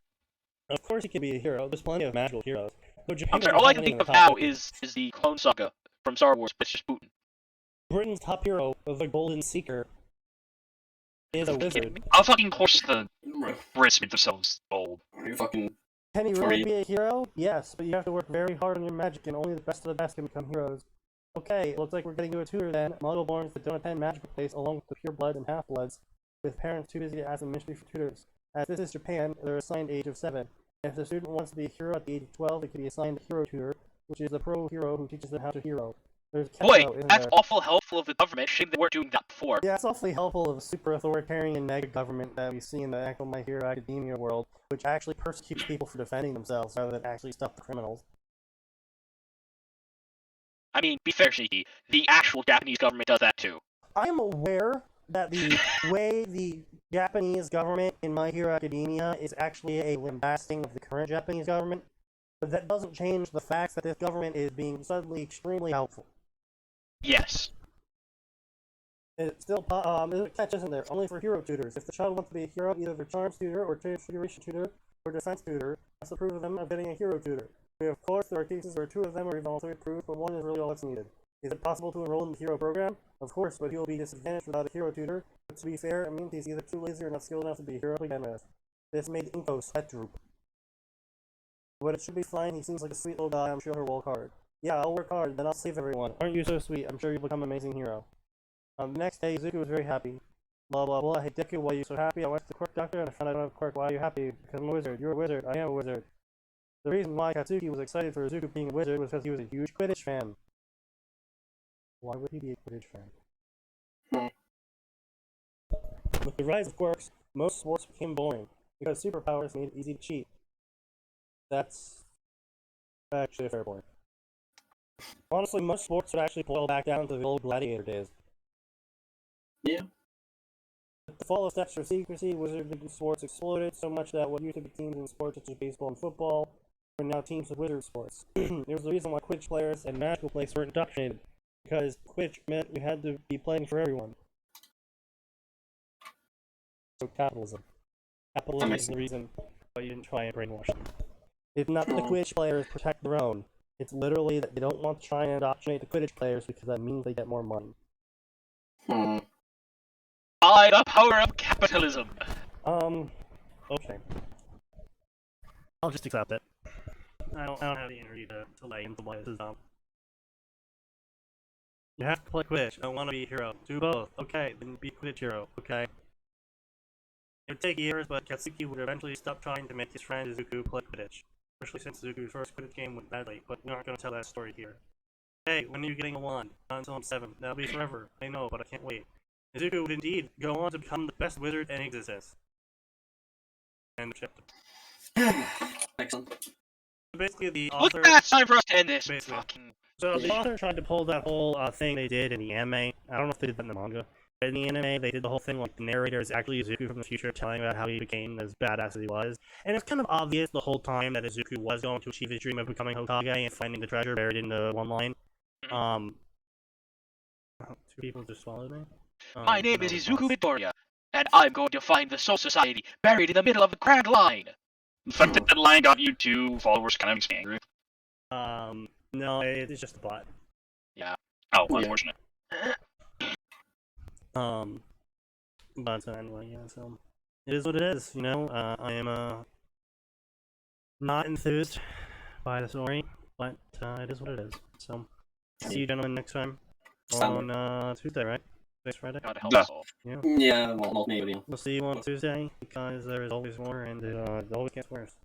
Of course he can be a hero. There's plenty of magical heroes. Though Japan I'm sorry, doesn't all I have can any think in of the top now 50. is the Clone Saga from Star Wars, but it's just Putin. Britain's top hero, the Golden Seeker, is a wizard. Of fucking course the Brits made themselves old. Are you fucking Can he For really me. be a hero? Yes, but you have to work very hard on your magic, and only the best of the best can become heroes. Okay, looks like we're getting to a tutor then. Muggleborns that don't attend magical place along with the pureblood and half-bloods, with parents too busy to ask them initially for tutors. As this is Japan, they're assigned age of 7. If the student wants to be a hero at the age of 12, they can be assigned a hero tutor, which is a pro hero who teaches them how to hero. There's Boy, Kendo, isn't that's there? awful helpful of the government. Shame they weren't doing that before. Yeah, it's awfully helpful of a super authoritarian mega government that we see in the actual My Hero Academia world, which actually persecutes people for defending themselves rather than actually stop the criminals. I mean, be fair, Sneaky. The actual Japanese government does that too. I am aware that the way the Japanese government in My Hero Academia is actually a lambasting of the current Japanese government, but that doesn't change the fact that this government is being suddenly extremely helpful. Yes. It's still, there's a catch, isn't there? Only for hero tutors. If the child wants to be a hero, either for charms tutor or transfiguration tutor or defense tutor, must approve of them of getting a hero tutor. Of course, there are cases where 2 of them are even also approved, but 1 is really all that's needed. Is it possible to enroll in the hero program? Of course, but he will be disadvantaged without a hero tutor. But to be fair, it means he's either too lazy or not skilled enough to be a hero to begin with. This made Inko sweat droop. But it should be fine, he seems like a sweet little guy, I'm sure he'll work hard. Yeah, I'll work hard, then I'll save everyone. Aren't you so sweet? I'm sure you'll become an amazing hero. The next day, Izuku was very happy. Blah blah blah, hey Deku, why are you so happy? I went to the quirk doctor and I found I don't have a quirk. Why are you happy? Because I'm a wizard. You're a wizard. I am a wizard. The reason why Katsuki was excited for Izuku being a wizard was because he was a huge Quidditch fan. Why would he be a Quidditch fan? With the rise of quirks, most sports became boring, because superpowers made it easy to cheat. That's actually a fair point. Honestly, most sports would actually boil back down to the old gladiator days. Yeah. With the fall of steps for secrecy, wizard sports exploded so much that what used to be teams in sports such as baseball and football are now teams of wizard sports. There was the reason why Quidditch players and magical players weren't indoctrinated, because Quidditch meant we had to be playing for everyone. So capitalism. Capitalism is the reason why you didn't try and brainwash them. It's not that the Quidditch players protect their own. It's literally that they don't want to try and indoctrinate the Quidditch players because that means they get more money. By the power of capitalism. Okay. I'll just accept it. I don't have the energy to lay into why this is dumb. You have to play Quidditch. I don't want to be a hero. Do both. Okay, then be Quidditch hero. Okay. It would take years, but Katsuki would eventually stop trying to make his friend Izuku play Quidditch. Especially since Izuku's first Quidditch game went badly, but we're not going to tell that story here. Hey, when are you getting a wand? Not until I'm 7. That'll be forever. I know, but I can't wait. Izuku would indeed go on to become the best wizard in existence. End of chapter. Excellent. Basically, the Look author... at that! It's time for us to end this. Basically. Fucking... So the author tried to pull that whole thing they did in the anime. I don't know if they did that in the manga. But in the anime, they did the whole thing like the narrator is actually Izuku from the future telling about how he became as badass as he was. And it's kind of obvious the whole time that Izuku was going to achieve his dream of becoming Hokage and finding the treasure buried in the one line. 2 people just swallowed me. My name is Izuku Midoriya, and I'm going to find the Soul Society buried in the middle of the Grand Line. The fact that that line got you 2 followers kind of makes me angry. No, it's just a bot. Yeah. Oh, Yeah. unfortunate. But anyway, yeah, so it is what it is, you know. I am not enthused by the story, but it is what it is. So see you gentlemen next time on Tuesday, right? Today's Friday. God help Yeah. us all. Yeah, well, not me, but yeah. We'll see you on Tuesday because there is always more and it always gets worse.